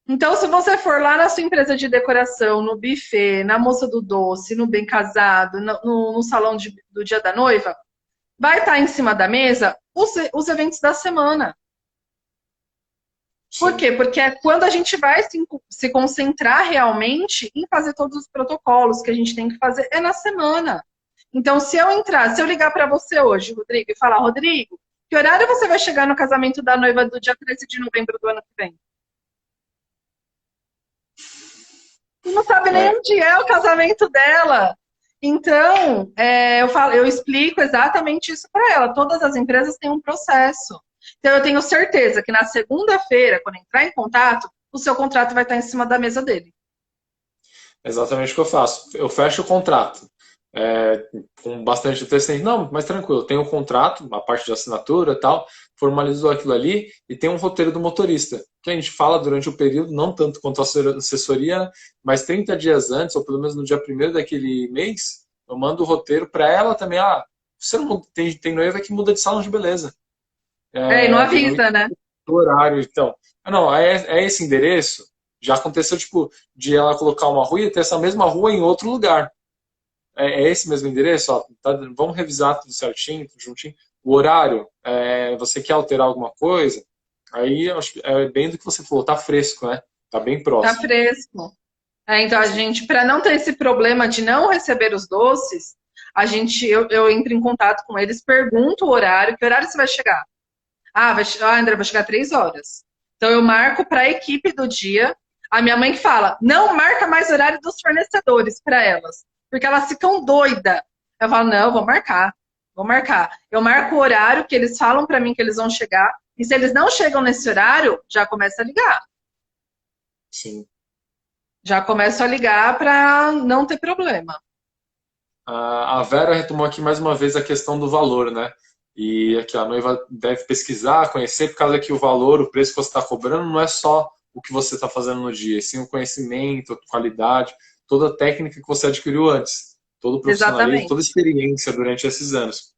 Então, se você for lá na sua empresa de decoração, no buffet, na moça do doce, no bem casado, no salão do dia da noiva, vai estar em cima da mesa os eventos da semana. Por quê? Porque é quando a gente vai se concentrar realmente em fazer todos os protocolos que a gente tem que fazer, é na semana. Então, se eu ligar para você hoje, Rodrigo, e falar: Rodrigo, Que horário você vai chegar no casamento da noiva do dia 13 de novembro do ano que vem? Você não sabe nem É, onde é o casamento dela. Então, eu explico exatamente isso para ela. Todas as empresas têm um processo. Então, eu tenho certeza que na segunda-feira, quando entrar em contato, o seu contrato vai estar em cima da mesa dele. exatamente o que eu faço. Eu fecho o contrato com bastante antecedência. Não, mas tranquilo, tem um contrato, a parte de assinatura e tal, formalizou aquilo ali e tem um roteiro do motorista, que a gente fala durante o período, não tanto quanto a assessoria, mas 30 dias antes, ou pelo menos no dia primeiro daquele mês, eu mando o roteiro para ela também. Ah, você não tem noiva que muda de salão de beleza. É, e não Tem noiva avisa, né? do horário, então. Não, é esse endereço. Já aconteceu, tipo, de ela colocar uma rua e ter essa mesma rua em outro lugar. É esse mesmo endereço? Ó, vamos revisar tudo certinho, tudo juntinho. O horário, você quer alterar alguma coisa? Aí, acho que é bem do que você falou, tá fresco, né? Tá bem Tá próximo. fresco. Então, a Sim. gente, para não ter esse problema de não receber os doces, eu entro em contato com eles, pergunto o horário, que horário você vai chegar? André, vai chegar 3 horas. Então, eu marco para a equipe do dia. A minha mãe que fala, não marca mais horário dos fornecedores para elas, porque elas ficam doidas. Eu falo, não, vou marcar, vou marcar. Eu marco o horário que eles falam para mim que eles vão chegar, e se eles não chegam nesse horário, já começa a ligar. Sim. Já começo a ligar para não ter problema. A Vera retomou aqui mais uma vez a questão do valor, né? E aqui a noiva deve pesquisar, conhecer, por causa que o valor, o preço que você está cobrando, não é só o que você está fazendo no dia, e sim o conhecimento, a qualidade, toda a técnica que você adquiriu antes, todo o profissionalismo, toda a Exatamente. experiência durante esses anos.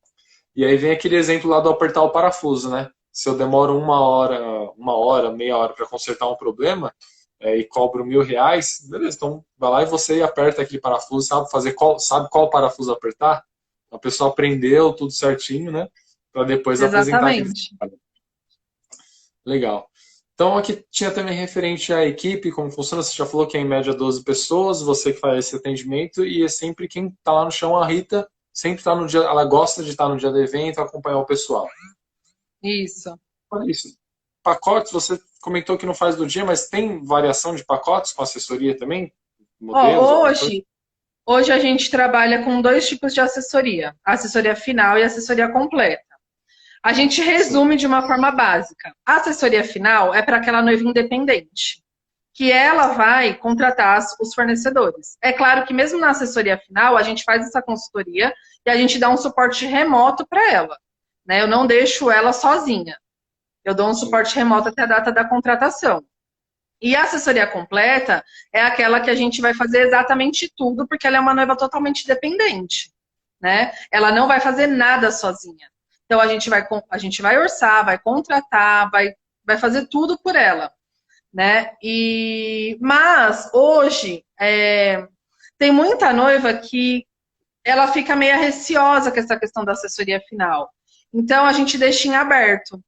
E aí vem aquele exemplo lá do apertar o parafuso, né? Se eu demoro uma hora, meia hora para consertar um problema e cobro R$ 1.000, beleza, então vai lá e você aperta aquele parafuso, sabe qual parafuso apertar? A pessoa aprendeu tudo certinho, né? Para depois apresentar aquele Exatamente. trabalho. Legal. Então aqui tinha também referente à equipe, como funciona, você já falou que é em média 12 pessoas, você que faz esse atendimento, e é sempre quem está lá no chão, a Rita, sempre está no dia, ela gosta de estar no dia do evento, acompanhar o pessoal. Isso. Olha isso. Pacotes, você comentou que não faz do dia, mas tem variação de pacotes com assessoria também? Modelos, Ó, alguma coisa? hoje a gente trabalha com dois tipos de assessoria: a assessoria final e a assessoria completa. A gente Sim, resume de uma forma básica. A assessoria final é para aquela noiva independente, que ela vai contratar os fornecedores. É claro que mesmo na assessoria final, a gente faz essa consultoria e a gente dá um suporte remoto para ela. Né? Eu não deixo ela sozinha. Eu dou um sim, suporte remoto até a data da contratação. E a assessoria completa é aquela que a gente vai fazer exatamente tudo, porque ela é uma noiva totalmente dependente, né? Ela não vai fazer nada sozinha. Então a gente vai orçar, vai contratar, vai fazer tudo por ela, né? Mas hoje tem muita noiva que ela fica meio receosa com essa questão da assessoria final. Então a gente deixa em aberto.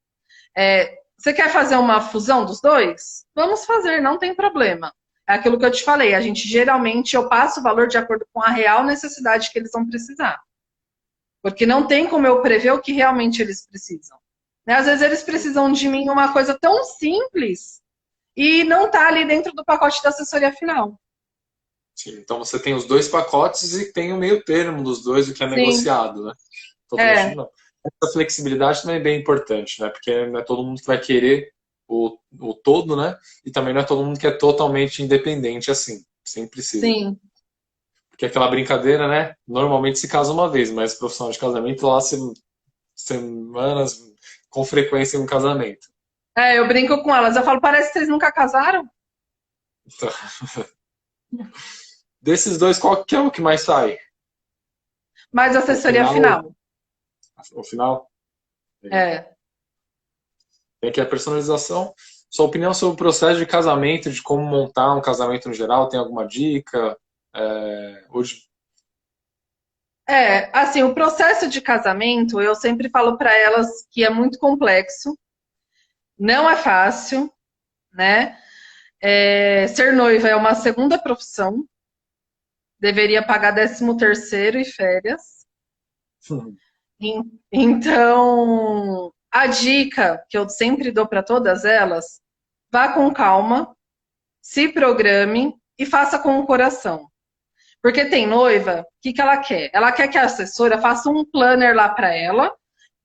Você quer fazer uma fusão dos dois? Vamos fazer, não tem problema. É aquilo que eu te falei, eu passo o valor de acordo com a real necessidade que eles vão precisar. Porque não tem como eu prever o que realmente eles precisam. Né? Às vezes eles precisam de mim uma coisa tão simples e não está ali dentro do pacote da assessoria final. sim. Então você tem os dois pacotes e tem o meio termo dos dois, o que é Sim, negociado, né? Totalmente é, não. Essa flexibilidade também é bem importante, né? Porque não é todo mundo que vai querer o todo, né? E também não é todo mundo que é totalmente independente assim. Sempre precisa. sim. Porque é aquela brincadeira, né? Normalmente se casa uma vez, mas profissional de casamento lá semanas com frequência em um casamento. Eu brinco com elas, eu falo, parece que vocês nunca casaram, Então, desses dois, qual que é o que mais sai? mas a O assessoria final? final. O final? Legal. É. Tem aqui a personalização. Sua opinião sobre o processo de casamento, de como montar um casamento no geral, tem alguma dica? Hoje, Assim, o processo de casamento, eu sempre falo para elas que é muito complexo, não é fácil, né? Ser noiva é uma segunda profissão, deveria pagar 13º e férias. Então, A dica que eu sempre dou para todas elas, vá com calma, se programe e faça com o coração. Porque tem noiva, o que ela quer? Ela quer que a assessora faça um planner lá para ela.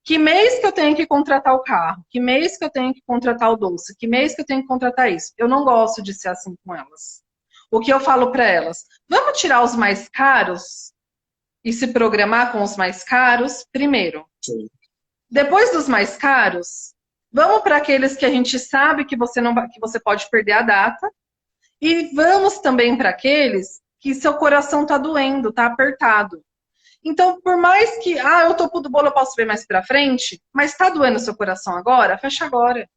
Que mês que eu tenho que contratar o carro? Que mês que eu tenho que contratar o doce? Que mês que eu tenho que contratar isso? Eu não gosto de ser assim com elas. O que eu falo para elas? Vamos tirar os mais caros e se programar com os mais caros primeiro. Sim. Depois dos mais caros, vamos para aqueles que a gente sabe que você não vai, que você pode perder a data. E vamos também para aqueles que seu coração está doendo, está apertado. Então, por mais que, o topo do bolo eu posso ver mais para frente, mas está doendo seu coração agora, fecha agora.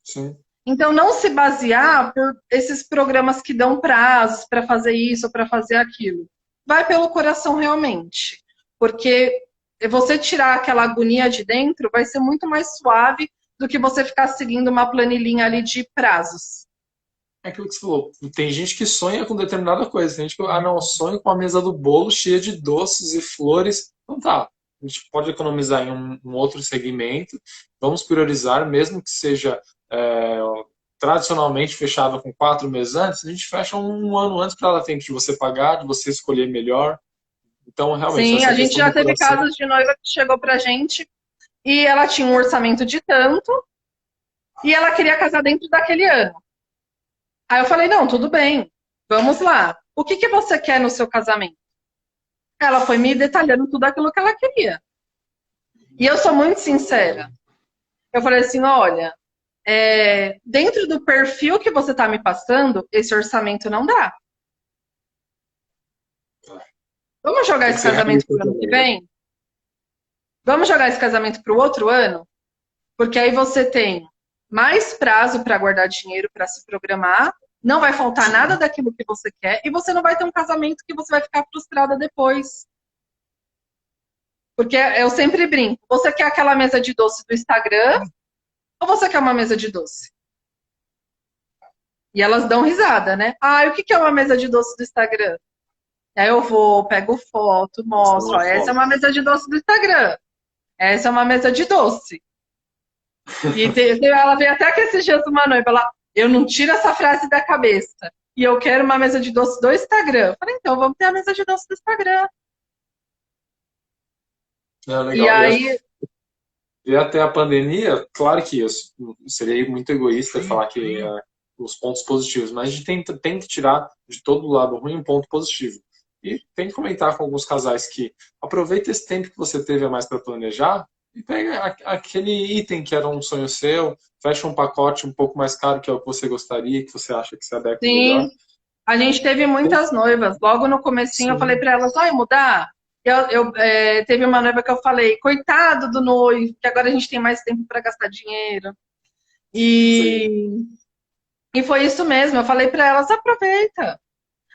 Sim. Então, não se basear por esses programas que dão prazos para fazer isso ou para fazer aquilo. Vai pelo coração realmente. Porque você tirar aquela agonia de dentro vai ser muito mais suave do que você ficar seguindo uma planilhinha ali de prazos. É aquilo que você falou. Tem gente que sonha com determinada coisa. Tem gente que, não, eu sonho com a mesa do bolo cheia de doces e flores. Então tá, a gente pode economizar em um outro segmento. Vamos priorizar, mesmo que seja tradicionalmente fechado com 4 meses antes, a gente fecha um ano antes para dar tempo de você pagar, de você escolher melhor. Então, realmente, Sim, essa a gente questão já do teve coração. casos de noiva que chegou pra gente e ela tinha um orçamento de tanto e ela queria casar dentro daquele ano. Aí eu falei, não, tudo bem, vamos lá. O que que você quer no seu casamento? Ela foi me detalhando tudo aquilo que ela queria. E eu sou muito sincera. Eu falei assim, olha, dentro do perfil que você está me passando, esse orçamento não dá. Vamos jogar Tem que esse ser casamento realista para o ano que também, né? vem? Vamos jogar esse casamento para o outro ano? Porque aí você tem mais prazo para guardar dinheiro, para se programar, não vai faltar nada Sim. daquilo que você quer e você não vai ter um casamento que você vai ficar frustrada depois. Porque eu sempre brinco, você quer aquela mesa de doce do Instagram ou você quer uma mesa de doce? E elas dão risada, né? O que é uma mesa de doce do Instagram? Aí eu vou, pego foto, Essa é mostro, uma ó, essa é foto. uma mesa de doce do Instagram. Essa é uma mesa de doce. E ela veio até que esses dias uma noiva, eu não tiro essa frase da cabeça. E eu quero uma mesa de doce do Instagram. Eu falei, então vamos ter a mesa de doce do Instagram. É E legal. aí, E até a pandemia, claro que isso seria muito egoísta falar que os pontos positivos, mas a gente tem que tirar de todo lado ruim um ponto positivo. E tem que comentar com alguns casais que aproveita esse tempo que você teve a mais para planejar e pega aquele item que era um sonho seu, fecha um pacote um pouco mais caro, que é o que você gostaria, que você acha que se adequa melhor. sim, a gente teve muitas noivas. Logo no comecinho eu falei Sim, para elas, vai mudar? Teve uma noiva que eu falei, coitado do noivo, que agora a gente tem mais tempo para gastar dinheiro. sim, E, e foi isso mesmo. Eu falei para elas, aproveita.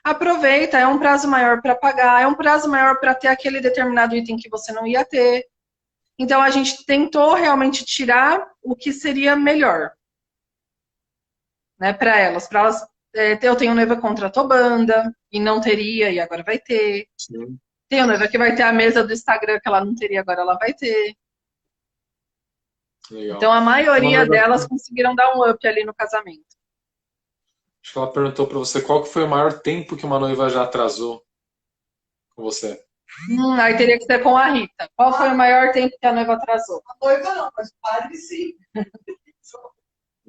Aproveita, é um prazo maior para pagar, é um prazo maior para ter aquele determinado item que você não ia ter. Então a gente tentou realmente tirar o que seria melhor, né, para elas. Para elas, eu tenho noiva que contratou banda e não teria e agora vai ter. sim. Tenho noiva que vai ter a mesa do Instagram que ela não teria, agora ela vai ter. Então Legal. a Tem uma maioria noiva, delas conseguiram dar um up ali no casamento. acho que ela perguntou para você qual que foi o maior tempo que uma noiva já atrasou com você. Aí teria que ser com a Rita. Qual foi o maior tempo que a noiva atrasou? A noiva não, mas o padre sim.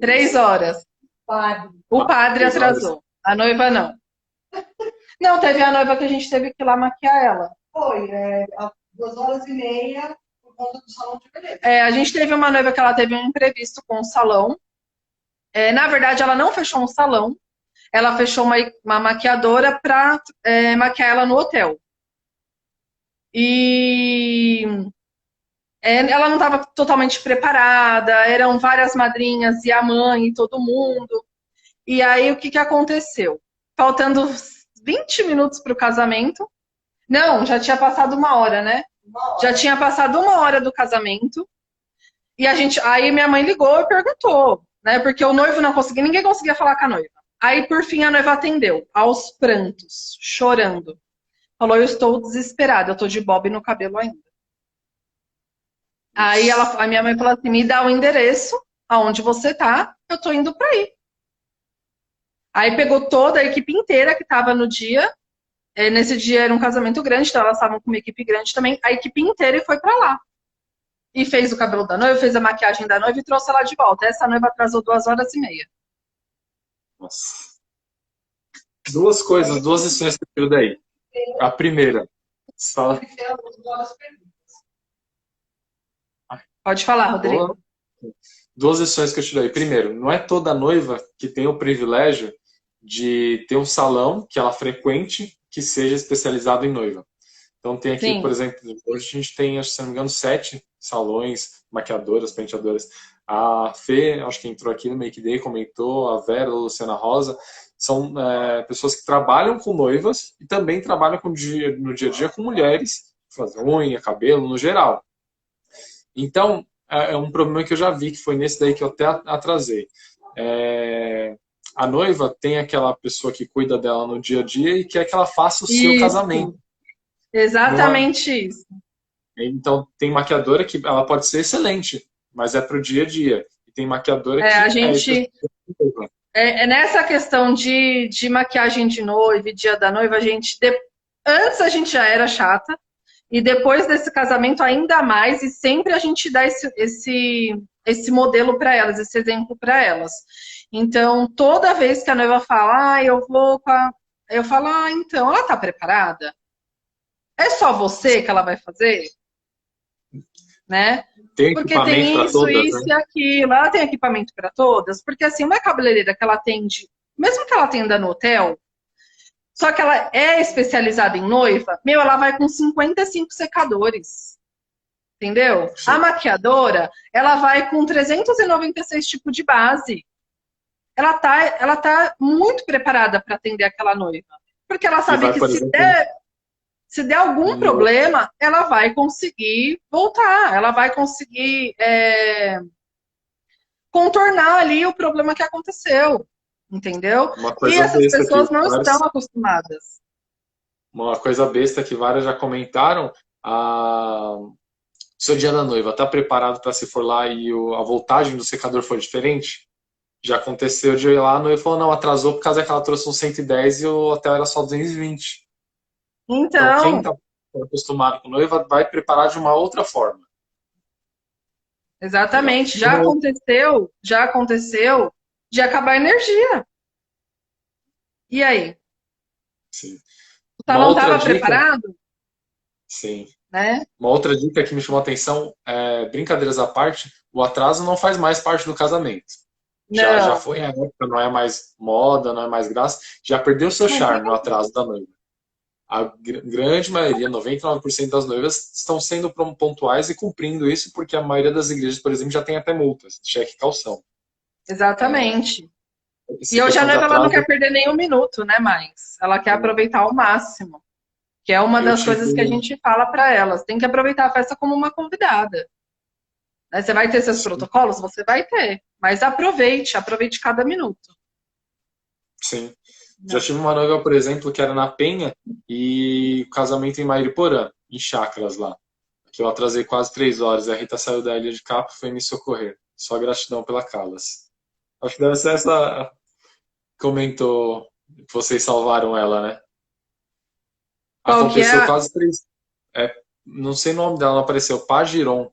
3 horas. Padre. O padre 3 horas? atrasou. A noiva não. Não, teve a noiva que a gente teve que ir lá maquiar ela. Foi, 2 horas e meia por conta do salão de beleza. A gente teve uma noiva que ela teve um imprevisto com o salão. Na verdade, ela não fechou um salão. Ela fechou uma maquiadora para maquiar ela no hotel. E ela não estava totalmente preparada. Eram várias madrinhas e a mãe e todo mundo. E aí, o que que aconteceu? Faltando 20 minutos para o casamento. Não, já tinha passado 1 hora, né? 1 hora. Já tinha passado 1 hora do casamento. E aí minha mãe ligou e perguntou, né? Porque o noivo não conseguia, ninguém conseguia falar com a noiva. Aí, por fim, a noiva atendeu, aos prantos, chorando. Falou, eu estou desesperada, eu estou de bob no cabelo ainda. Aí a minha mãe falou assim, me dá o endereço aonde você tá, eu tô indo pra aí. Aí pegou toda a equipe inteira que tava no dia. Nesse dia era um casamento grande, então elas estavam com uma equipe grande também. A equipe inteira e foi pra lá. E fez o cabelo da noiva, fez a maquiagem da noiva e trouxe ela de volta. Essa noiva atrasou 2 horas e meia. Nossa. Duas coisas, duas lições que eu tiro daí. A primeira, você fala, Pode falar, Rodrigo. duas lições que eu tiro daí. Primeiro, não é toda noiva que tem o privilégio de ter um salão que ela frequente que seja especializado em noiva. Então tem aqui, Sim. por exemplo, hoje a gente tem, se não me engano, 7 salões, maquiadoras, penteadoras. A Fê, acho que entrou aqui no Make Day, comentou, a Vera, a Luciana Rosa, são pessoas que trabalham com noivas e também trabalham no dia a dia com mulheres, fazem unha, cabelo, no geral. Então, é um problema que eu já vi, que foi nesse daí que eu até atrasei. A noiva tem aquela pessoa que cuida dela no dia a dia e quer que ela faça o seu casamento. Exatamente isso. Então, tem maquiadora que ela pode ser excelente, mas é pro dia a dia. E tem maquiadora que a gente nessa questão de maquiagem de noiva e dia da noiva, antes a gente já era chata, e depois desse casamento ainda mais, e sempre a gente dá esse modelo para elas, esse exemplo para elas. Então, toda vez que a noiva fala, eu vou com a... Eu falo, então, ela tá preparada? É só você que ela vai fazer? Né? Tem porque equipamento tem para isso, todas, isso né? e aquilo. Ela tem equipamento para todas, porque assim, uma cabeleireira que ela atende, mesmo que ela atenda no hotel, só que ela é especializada em noiva, ela vai com 55 secadores. Entendeu? Sim. A maquiadora, ela vai com 396 tipos de base. Ela tá muito preparada para atender aquela noiva. Porque ela sabe que se der algum problema, ela vai conseguir voltar, ela vai conseguir contornar ali o problema que aconteceu, entendeu? E essas pessoas não estão acostumadas. Uma coisa besta que várias já comentaram, seu dia da noiva, tá preparado para se for lá e a voltagem do secador for diferente? Já aconteceu de eu ir lá, a noiva falou, não, atrasou por causa que ela trouxe um 110 e o hotel era só 220. Então quem está acostumado com noiva vai preparar de uma outra forma. Exatamente. Já aconteceu de acabar a energia. E aí? Sim. O salão estava preparado? Sim. Né? Uma outra dica que me chamou a atenção, brincadeiras à parte, o atraso não faz mais parte do casamento. Já foi a época, não é mais moda, não é mais graça, já perdeu seu charme o atraso da noiva. A grande maioria, 99% das noivas, estão sendo pontuais e cumprindo isso, porque a maioria das igrejas, por exemplo, já tem até multas, cheque e calção. Exatamente. E hoje a noiva ela não quer perder nem um minuto, né, mais? Ela quer aproveitar ao máximo. Que é uma das coisas que a gente fala para elas. Tem que aproveitar a festa como uma convidada. Você vai ter seus protocolos? Você vai ter. Mas aproveite cada minuto. Sim. Já tive uma noiva, por exemplo, que era na Penha e casamento em Mairiporã, em chácaras lá. Que eu atrasei quase 3 horas. A Rita saiu da ilha de Capa e foi me socorrer. Só gratidão pela Calas. Acho que deve ser essa... Comentou que vocês salvaram ela, né? Aconteceu quase 3... não sei o nome dela, não apareceu. Pagiron.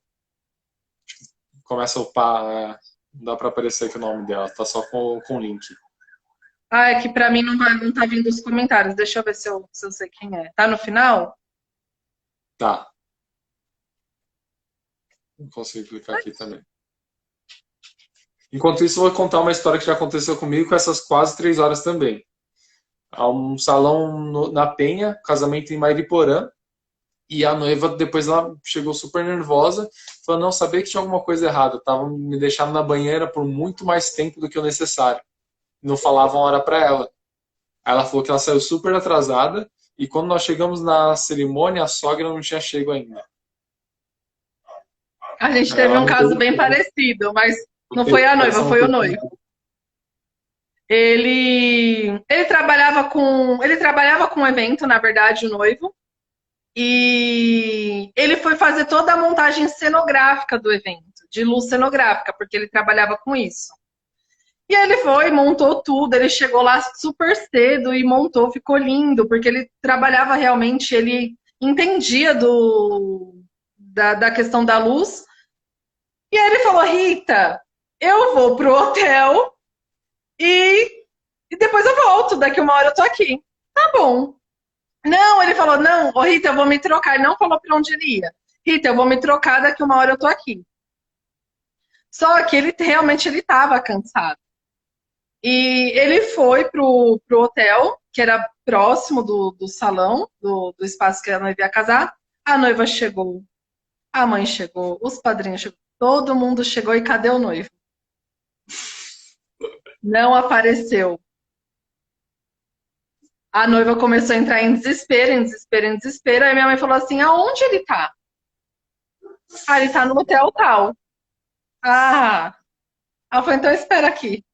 Começa o Pá... não dá pra aparecer aqui o nome dela. Tá só com o link. É que pra mim não tá vindo os comentários. Deixa eu ver se eu sei quem é. Tá no final? Tá. Não consigo clicar aqui também. Enquanto isso, eu vou contar uma história que já aconteceu comigo com essas quase 3 horas também. Há um salão na Penha, casamento em Mairiporã, e a noiva depois ela chegou super nervosa, falou, não, sabia que tinha alguma coisa errada, estavam me deixando na banheira por muito mais tempo do que o necessário. Não falavam hora para ela. Ela falou que ela saiu super atrasada, e quando nós chegamos na cerimônia, a sogra não tinha chegado ainda. A gente teve um caso bem parecido, mas não foi a noiva, foi o noivo. Ele trabalhava com evento, na verdade, o noivo. E ele foi fazer toda a montagem cenográfica do evento, de luz cenográfica, porque ele trabalhava com isso. E aí ele foi, montou tudo, ele chegou lá super cedo e montou, ficou lindo, porque ele trabalhava realmente, ele entendia da questão da luz. E aí ele falou, Rita, eu vou pro hotel e depois eu volto, daqui uma hora eu tô aqui. Tá bom. Não, ele falou, não, ô Rita, eu vou me trocar. Ele não falou pra onde ele ia. Rita, eu vou me trocar, daqui uma hora eu tô aqui. Só que ele realmente ele tava cansado. E ele foi pro hotel, que era próximo do salão, do espaço que a noiva ia casar. A noiva chegou, a mãe chegou, os padrinhos chegou, todo mundo chegou e cadê o noivo? Não apareceu. A noiva começou a entrar em desespero, em desespero, em desespero. Aí minha mãe falou assim, aonde ele tá? Ah, ele tá no hotel tal. Ah, ela falou, então espera aqui.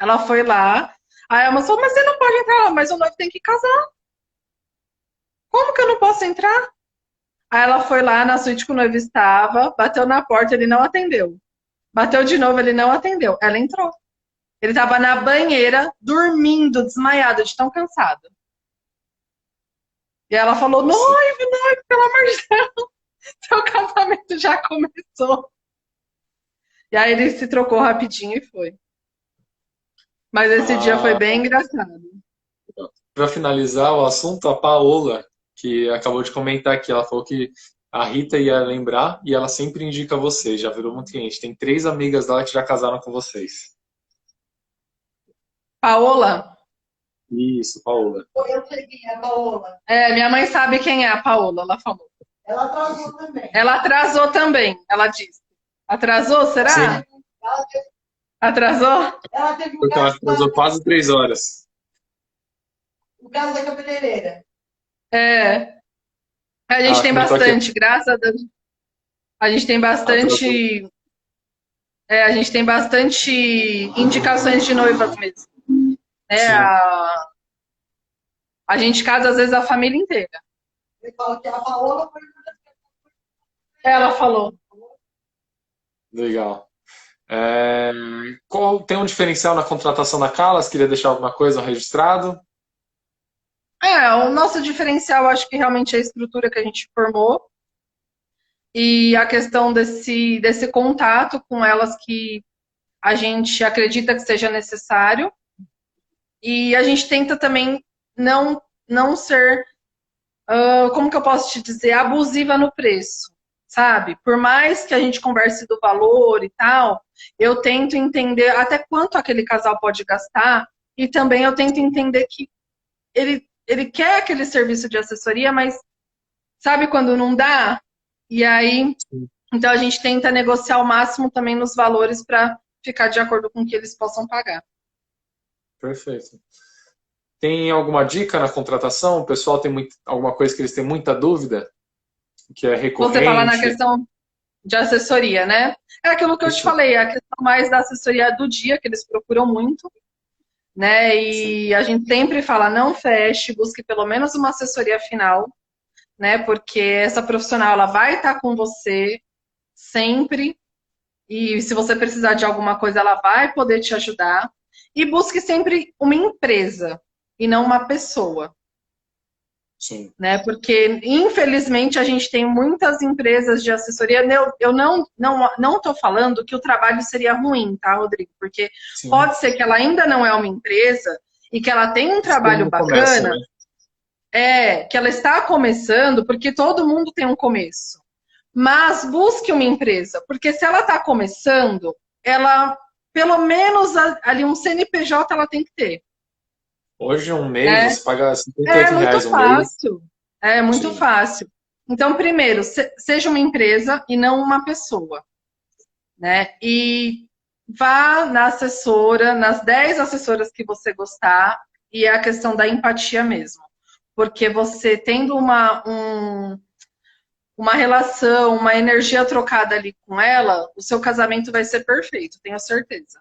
Ela foi lá. Aí a moça falou, mas você não pode entrar lá, mas o noivo tem que casar. Como que eu não posso entrar? Aí ela foi lá na suíte que o noivo estava, bateu na porta, ele não atendeu. Bateu de novo, ele não atendeu. Ela entrou. Ele estava na banheira, dormindo, desmaiado, de tão cansado. E ela falou, noivo, pelo amor de Deus, seu casamento já começou. E aí ele se trocou rapidinho e foi. Mas esse dia foi bem engraçado. Para finalizar o assunto, a Paola, que acabou de comentar aqui, ela falou que a Rita ia lembrar e ela sempre indica vocês, já virou um cliente. Tem 3 amigas dela que já casaram com vocês. Paola? Isso, Paola. Eu sei quem é a Paola. É, minha mãe sabe quem é a Paola, ela falou. Ela atrasou também. Ela atrasou também, ela disse. Atrasou, será? Sim. Ela teve, Atrasou? ela teve Porque ela atrasou quase 3 horas. o caso da cabeleireira. É. A gente tem comentou bastante, graças a Deus. A gente tem bastante. A gente tem bastante indicações de noivas mesmo. Sim. A gente casa, às vezes, a família inteira. Ele fala que a Paola foi uma das Ela falou. Legal. Tem um diferencial na contratação da Calas? Queria deixar alguma coisa registrado? O nosso diferencial, acho que realmente é a estrutura que a gente formou e a questão desse contato com elas que a gente acredita que seja necessário. E a gente tenta também não ser, como que eu posso te dizer, abusiva no preço, sabe? Por mais que a gente converse do valor e tal, eu tento entender até quanto aquele casal pode gastar e também eu tento entender que ele quer aquele serviço de assessoria, mas sabe quando não dá? E aí, então a gente tenta negociar ao máximo também nos valores para ficar de acordo com o que eles possam pagar. Perfeito. Tem alguma dica na contratação? O pessoal tem alguma coisa que eles têm muita dúvida? Que é recorrente? Você fala na questão de assessoria, né? É aquilo que eu te falei, a questão mais da assessoria do dia, que eles procuram muito, né? E Sim. A gente sempre fala, não feche, busque pelo menos uma assessoria final, né? Porque essa profissional, ela vai estar com você sempre, e se você precisar de alguma coisa, ela vai poder te ajudar. E busque sempre uma empresa, e não uma pessoa. Sim. Né? Porque, infelizmente, a gente tem muitas empresas de assessoria. Eu não estou falando que o trabalho seria ruim, tá, Rodrigo? Porque Sim. Pode ser que ela ainda não é uma empresa e que ela tem um trabalho bacana. Começa, né? Que ela está começando, porque todo mundo tem um começo. Mas busque uma empresa, porque se ela está começando, ela, pelo menos ali um CNPJ ela tem que ter. Hoje, um mês, você paga R$58 um mês. É muito fácil. Então, primeiro, seja uma empresa e não uma pessoa. Né? E vá na assessora, nas 10 assessoras que você gostar, e é a questão da empatia mesmo. Porque você tendo uma relação, uma energia trocada ali com ela, o seu casamento vai ser perfeito, tenho certeza.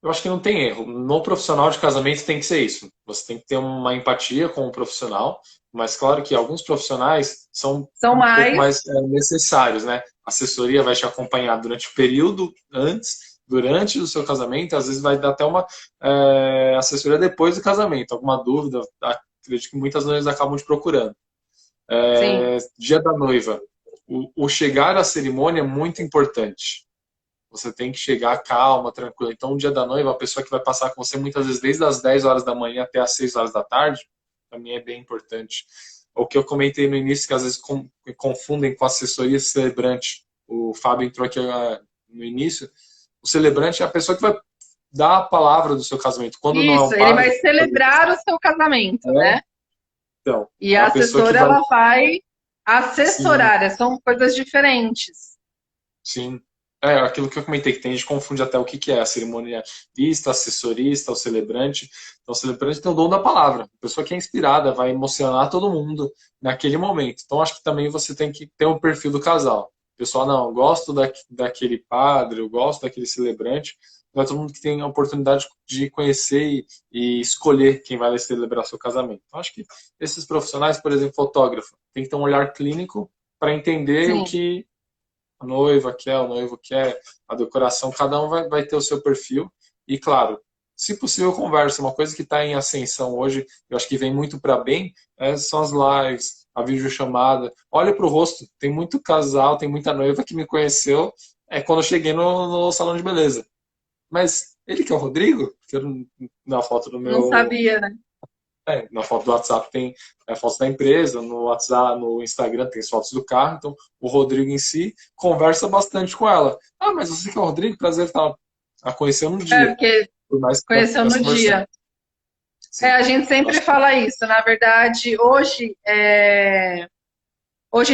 Eu acho que não tem erro. No profissional de casamento tem que ser isso. Você tem que ter uma empatia com o profissional, mas claro que alguns profissionais são São um pouco mais. mais necessários, né? A assessoria vai te acompanhar durante o período antes, durante o seu casamento, às vezes vai dar até uma assessoria depois do casamento. Alguma dúvida, acredito que muitas noivas acabam te procurando. Sim. Dia da noiva. O chegar à cerimônia é muito importante. Você tem que chegar calma, tranquila. Então, o dia da noiva, a pessoa que vai passar com você muitas vezes desde as 10 horas da manhã até as 6 horas da tarde, também é bem importante. O que eu comentei no início, que às vezes confundem com assessoria celebrante. O Fábio entrou aqui no início. O celebrante é a pessoa que vai dar a palavra do seu casamento. Quando não é Isso, um ele padre, vai celebrar o seu casamento, né? então, E é a a pessoa que assessora, vai. ela vai Sim, assessorar, são coisas diferentes. sim. Aquilo que eu comentei, que tem gente que confunde até o que é a cerimonialista, assessorista, o celebrante. Então, o celebrante tem o dom da palavra. A pessoa que é inspirada, vai emocionar todo mundo naquele momento. Então, acho que também você tem que ter um perfil do casal. O pessoal, não, eu gosto daquele padre, eu gosto daquele celebrante. Não é todo mundo que tem a oportunidade de conhecer e escolher quem vai celebrar seu casamento. Então, acho que esses profissionais, por exemplo, fotógrafo, tem que ter um olhar clínico para entender o Sim. que a noiva quer, o noivo quer, a decoração, cada um vai ter o seu perfil. E, claro, se possível, conversa. Uma coisa que está em ascensão hoje, eu acho que vem muito para bem, são as lives, a videochamada. Olha para o rosto, tem muito casal, tem muita noiva que me conheceu quando eu cheguei no salão de beleza. Mas ele que é o Rodrigo, que na foto do Não meu. sabia, né? Na foto do WhatsApp tem fotos da empresa, no WhatsApp, no Instagram tem as fotos do carro, então o Rodrigo em si conversa bastante com ela. Ah, mas você que é o Rodrigo, prazer tal. A conheceu no dia, Porque por mais que conheceu nós no conversamos. dia. Sim, A gente sempre acho que fala isso. Na verdade, hoje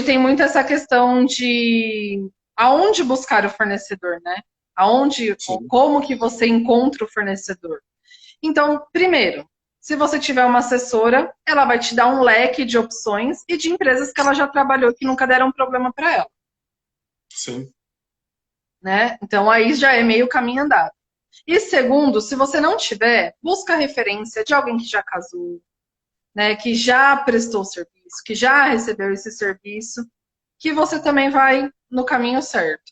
tem muito essa questão de aonde buscar o fornecedor, né? Aonde, ou sim. como que você encontra o fornecedor. Então, primeiro, se você tiver uma assessora, ela vai te dar um leque de opções e de empresas que ela já trabalhou que nunca deram problema para ela, Sim. né? Então aí já é meio caminho andado. E segundo, se você não tiver, busca referência de alguém que já casou, né, que já prestou serviço, que já recebeu esse serviço, que você também vai no caminho certo.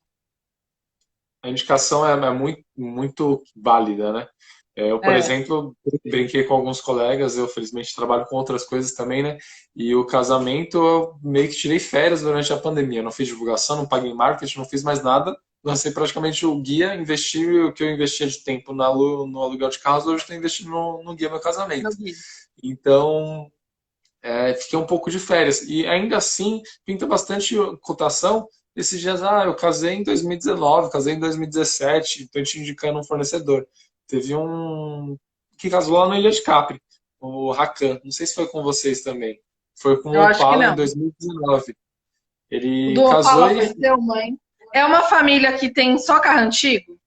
A indicação é muito, muito válida, né? Eu, por É, exemplo, brinquei com alguns colegas, eu felizmente trabalho com outras coisas também, né? E o casamento eu meio que tirei férias durante a pandemia. Eu não fiz divulgação, não paguei marketing, não fiz mais nada. Lancei praticamente o guia, investi o que eu investia de tempo no aluguel de carros, hoje estou investindo no guia meu no casamento. guia. Então, fiquei um pouco de férias. E ainda assim, pinta bastante cotação. Esses dias, eu casei em 2019, casei em 2017, estou te indicando um fornecedor. Teve um que casou lá no Ilha de Capri, o Rakan. Não sei se foi com vocês também. Foi com Eu o acho que Opala em não. 2019. O Ele do casou Opala foi e seu, mãe? É uma família que tem só carro antigo?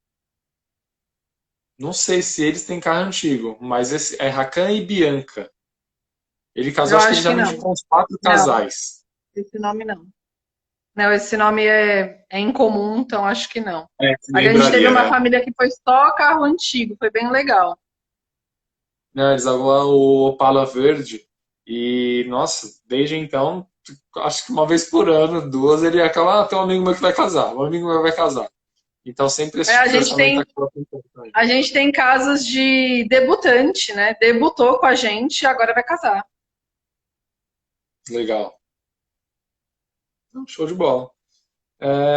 não sei se eles têm carro antigo, mas esse é Rakan e Bianca. Ele casou, Eu acho que ele acho já que me não. indicou uns 4 Não, casais. esse nome não. Não, esse nome é incomum, então acho que não. A gente teve Lembraria, uma né? família que foi só carro antigo, foi bem legal. Né, eles agora o Opala Verde e, nossa, desde então, acho que uma vez por ano, duas, ele acaba, tem um amigo meu que vai casar, um amigo meu vai casar. Então sempre esse É, tipo de orçamento acaba acontecendo também. a gente tem casos de debutante, né? Debutou com a gente e agora vai casar. Legal. Então, show de bola.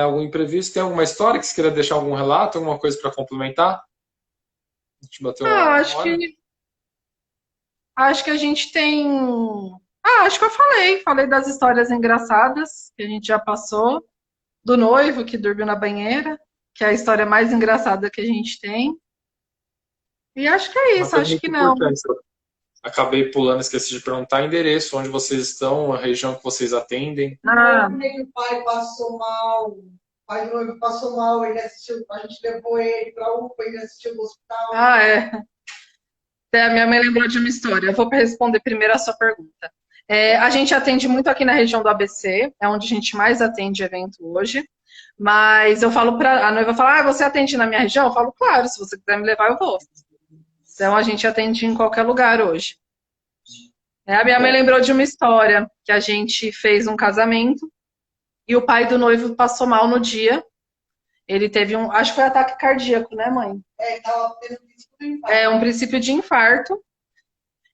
Algum imprevisto? Tem alguma história que você queira deixar algum relato, alguma coisa para complementar? A gente bateu Ah, uma hora? acho que a gente tem. Acho que eu falei das histórias engraçadas que a gente já passou, do noivo que dormiu na banheira, que é a história mais engraçada que a gente tem. E acho que é Uma isso, coisa acho muito que não. importante. Eu acabei pulando, esqueci de perguntar endereço, onde vocês estão, a região que vocês atendem. Ah, O pai passou mal, o pai do noivo passou mal, ele assistiu, a gente levou ele para a UPA, ele assistiu no hospital. é. A minha mãe lembrou de uma história. Eu vou responder primeiro a sua pergunta. A gente atende muito aqui na região do ABC, é onde a gente mais atende evento hoje. Mas eu falo para a noiva, fala, ah, você atende na minha região? Eu falo, claro, se você quiser me levar, eu vou. Então a gente atende em qualquer lugar hoje. A minha mãe Bom, lembrou de uma história que a gente fez um casamento e o pai do noivo passou mal no dia. Ele teve acho que foi ataque cardíaco, né, mãe? Tava tendo princípio do infarto. Um princípio de infarto.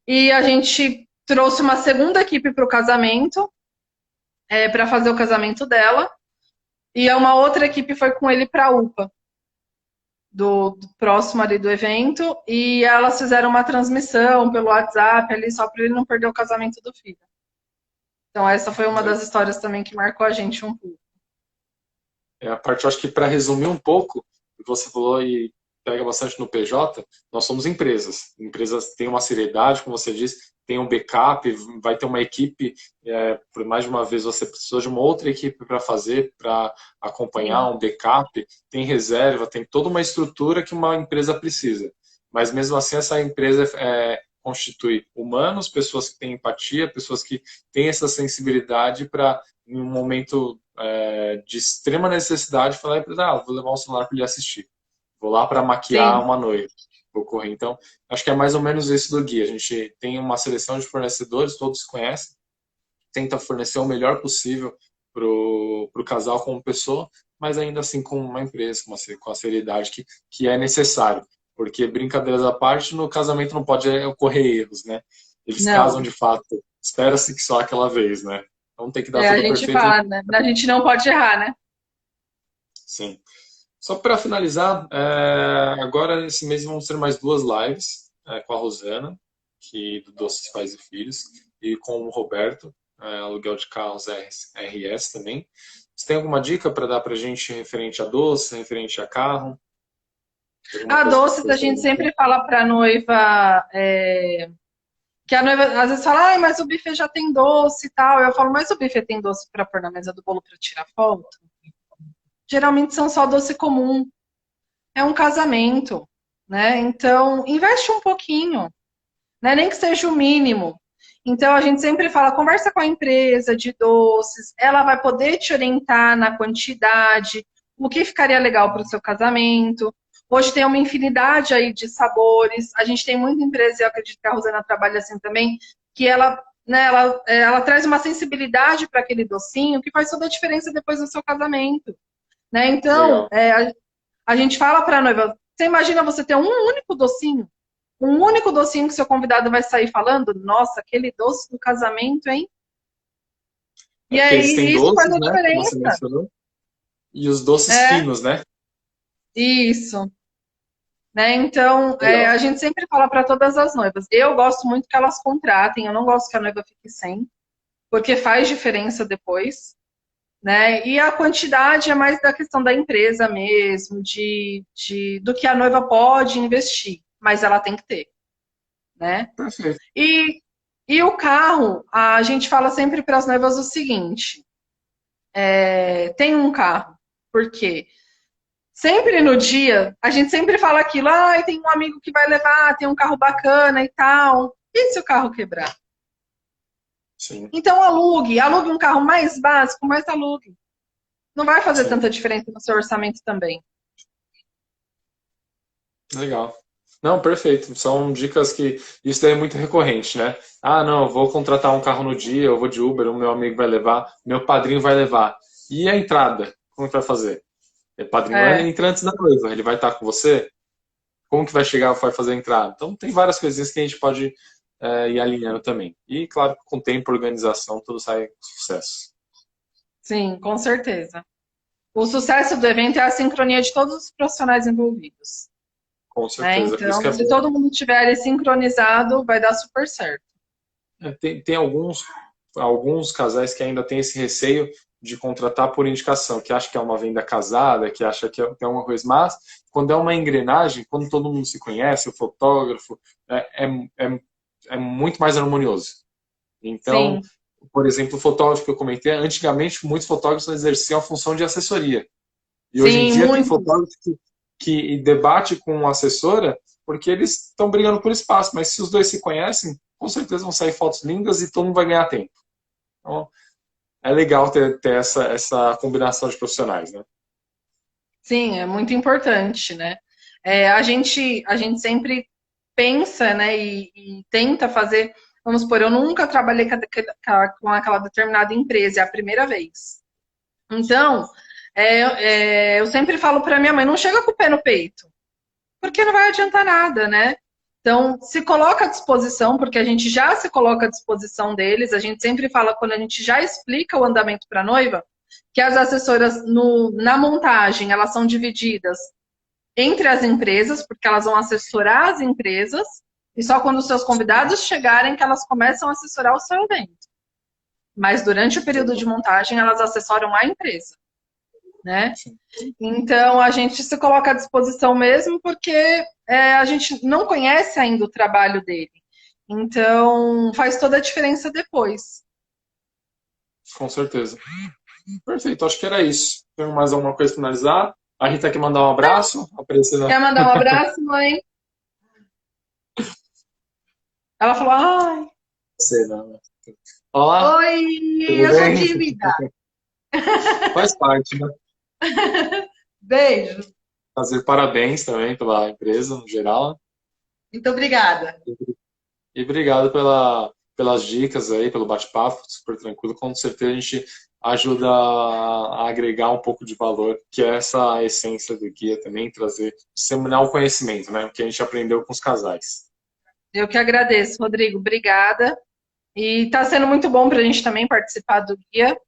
E a gente trouxe uma segunda equipe para o casamento, para fazer o casamento dela. E uma outra equipe foi com ele para a UPA, do próximo ali do evento. E elas fizeram uma transmissão pelo WhatsApp ali, só para ele não perder o casamento do filho. Então essa foi uma das histórias também que marcou a gente um pouco. a parte, eu acho que para resumir um pouco, o que você falou e pega bastante no PJ, nós somos empresas. Empresas têm uma seriedade, como você disse, tem um backup, vai ter uma equipe, por mais de uma vez você precisou de uma outra equipe para fazer, para acompanhar um backup, tem reserva, tem toda uma estrutura que uma empresa precisa. Mas mesmo assim, essa empresa constitui humanos, pessoas que têm empatia, pessoas que têm essa sensibilidade para, em um momento de extrema necessidade, falar para ele, vou levar um celular para ele assistir. Vou lá para maquiar uma noiva. Vou correr. Então, acho que é mais ou menos isso do guia. A gente tem uma seleção de fornecedores, todos se conhecem, tenta fornecer o melhor possível para o casal como pessoa, mas ainda assim com uma empresa, com a seriedade que é necessário. Porque, brincadeiras à parte, no casamento não pode ocorrer erros, né? Eles casam de fato. Espera-se que só aquela vez, né? Então tem que dar tudo perfeito. Fala, né? A gente não pode errar, né? Sim. Só para finalizar, agora esse mês vão ser mais 2 lives com a Rosana, do Doces Pais e Filhos, e com o Roberto, aluguel de carros RS também. Você tem alguma dica para dar para a gente referente a doce, referente a carro? A doces a gente sempre fala para a noiva, que a noiva às vezes fala, mas o buffet já tem doce e tal. Eu falo, mas o buffet tem doce para pôr na mesa do bolo para tirar foto? Geralmente são só doce comum. É um casamento, né? Então, investe um pouquinho, né? Nem que seja o mínimo. Então, a gente sempre fala, conversa com a empresa de doces, ela vai poder te orientar na quantidade, o que ficaria legal para o seu casamento. Hoje tem uma infinidade aí de sabores. A gente tem muita empresa, e eu acredito que a Rosana trabalha assim também, que ela traz uma sensibilidade para aquele docinho que faz toda a diferença depois do seu casamento. Né? Então, a gente fala para a noiva, você imagina você ter um único docinho que seu convidado vai sair falando, nossa, aquele doce do casamento, hein? E aí, isso faz a diferença. E os doces finos, né? Isso. Né? Então, a gente sempre fala para todas as noivas. Eu gosto muito que elas contratem, eu não gosto que a noiva fique sem, porque faz diferença depois. Né? E a quantidade é mais da questão da empresa mesmo, do que a noiva pode investir, mas ela tem que ter. Né? Perfeito. E o carro, a gente fala sempre para as noivas o seguinte, tem um carro, porque sempre no dia, a gente sempre fala aquilo, tem um amigo que vai levar, tem um carro bacana e tal, e se o carro quebrar? Sim. Então alugue um carro mais básico, mas alugue. Não vai fazer tanta diferença no seu orçamento também. Legal. Não, perfeito. São dicas que isso daí é muito recorrente, né? Não, eu vou contratar um carro no dia, eu vou de Uber, o meu amigo vai levar, meu padrinho vai levar. E a entrada? Como que vai fazer? O padrinho entra antes da noiva, ele vai estar com você? Como que vai chegar, vai fazer a entrada? Então tem várias coisinhas que a gente pode ir alinhando também. E claro, com tempo, organização, tudo sai com sucesso. Sim, com certeza. O sucesso do evento é a sincronia de todos os profissionais envolvidos. Com certeza. Então, se todo mundo estiver sincronizado, vai dar super certo. Tem alguns casais que ainda têm esse receio de contratar por indicação, que acha que é uma venda casada, que acha que é uma coisa, mas quando é uma engrenagem, quando todo mundo se conhece, o fotógrafo, é muito mais harmonioso. Então, por exemplo, o fotógrafo que eu comentei, antigamente muitos fotógrafos exerciam a função de assessoria. E hoje em dia tem fotógrafo que debate com a assessora porque eles estão brigando por espaço, mas se os dois se conhecem, com certeza vão sair fotos lindas e todo mundo vai ganhar tempo. Então, é legal ter essa combinação de profissionais, né? Sim, é muito importante, né? A gente sempre pensa, né, e tenta fazer. Vamos supor, eu nunca trabalhei com aquela determinada empresa, é a primeira vez. Então, eu sempre falo para minha mãe, não chega com o pé no peito, porque não vai adiantar nada, né? Então, se coloca à disposição, porque a gente já se coloca à disposição deles, a gente sempre fala quando a gente já explica o andamento para a noiva, que as assessoras na montagem, elas são divididas entre as empresas, porque elas vão assessorar as empresas, e só quando os seus convidados chegarem que elas começam a assessorar o seu evento. Mas durante o período de montagem, elas assessoram a empresa, né? Então, a gente se coloca à disposição mesmo porque a gente não conhece ainda o trabalho dele. Então, faz toda a diferença depois. Com certeza. Perfeito, acho que era isso. Tem mais alguma coisa para finalizar? A Rita quer mandar um abraço? Quer mandar um abraço, mãe? Ela falou, ai. Sei não. Olá. Oi, Tudo eu sou bem? tímida. Faz parte, né? Beijo. Fazer parabéns também pela empresa no geral. Muito obrigada. E obrigado pelas dicas aí, pelo bate-papo, super tranquilo. Com certeza a gente ajuda a agregar um pouco de valor, que é essa essência do guia também, trazer, disseminar o conhecimento, né? O que a gente aprendeu com os casais. Eu que agradeço, Rodrigo. Obrigada. E está sendo muito bom para a gente também participar do guia.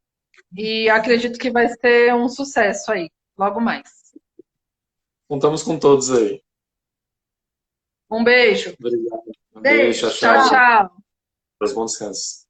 E acredito que vai ser um sucesso aí, logo mais. Contamos com todos aí. Um beijo. Obrigado. Um Beijo, beijo, tchau, Tchau, tchau. tchau. Bom descanso.